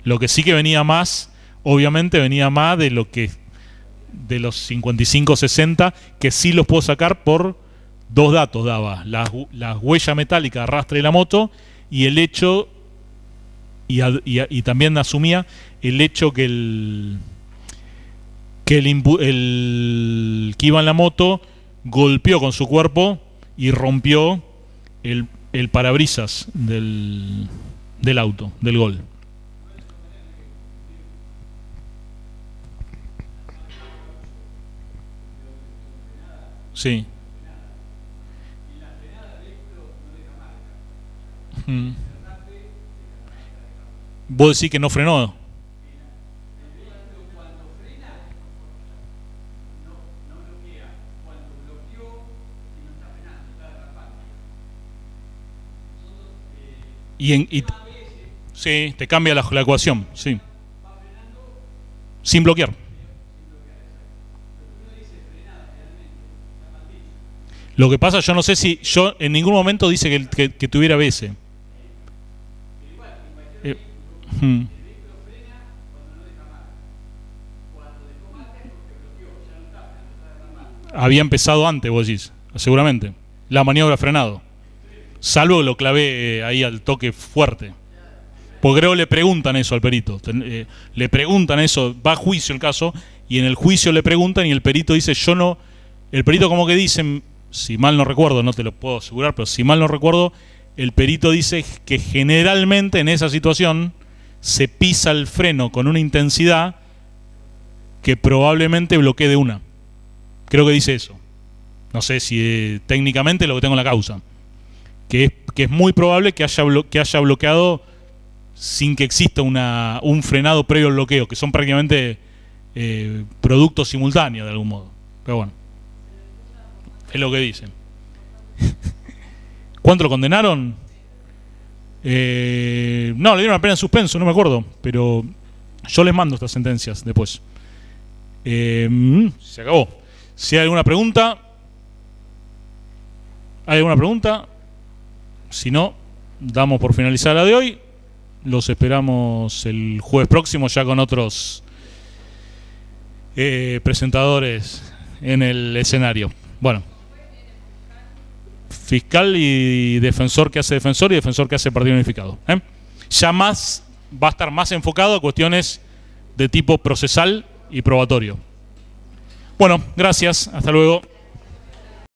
Speaker 1: Lo que sí que venía más, obviamente venía más de lo que... De los 55-60, que sí los puedo sacar por... Dos datos daba, las huellas metálicas de arrastre de la moto y el hecho, y también asumía el hecho que el que iba en la moto golpeó con su cuerpo y rompió el parabrisas del auto, del Gol. Sí. Vos decís que no frenó. Sí, te cambia la ecuación, sí. sin bloquear. Lo que pasa, yo no sé si yo en ningún momento dice que tuviera ABS. Había empezado antes, vos decís, seguramente. La maniobra frenado. Salvo que lo clavé ahí al toque fuerte. Porque creo que le preguntan eso al perito. Le preguntan eso, va a juicio el caso, y en el juicio le preguntan y el perito dice, yo no... El perito como que dice, si mal no recuerdo, no te lo puedo asegurar, pero si mal no recuerdo, el perito dice que generalmente en esa situación se pisa el freno con una intensidad que probablemente bloquee de una. Creo que dice eso. No sé si técnicamente lo que tengo en la causa. Que es muy probable que haya bloqueado sin que exista un frenado previo al bloqueo, que son prácticamente productos simultáneos de algún modo. Pero bueno, es lo que dicen. ¿Cuánto lo condenaron? No, le dieron una pena en suspenso, no me acuerdo, pero yo les mando estas sentencias después. Se acabó. Si hay alguna pregunta, ¿hay alguna pregunta? Si no, damos por finalizada la de hoy. Los esperamos el jueves próximo ya con otros presentadores en el escenario. Bueno, fiscal y defensor que hace defensor y defensor que hace partido unificado. Ya más va a estar más enfocado a cuestiones de tipo procesal y probatorio. Bueno, gracias. Hasta luego.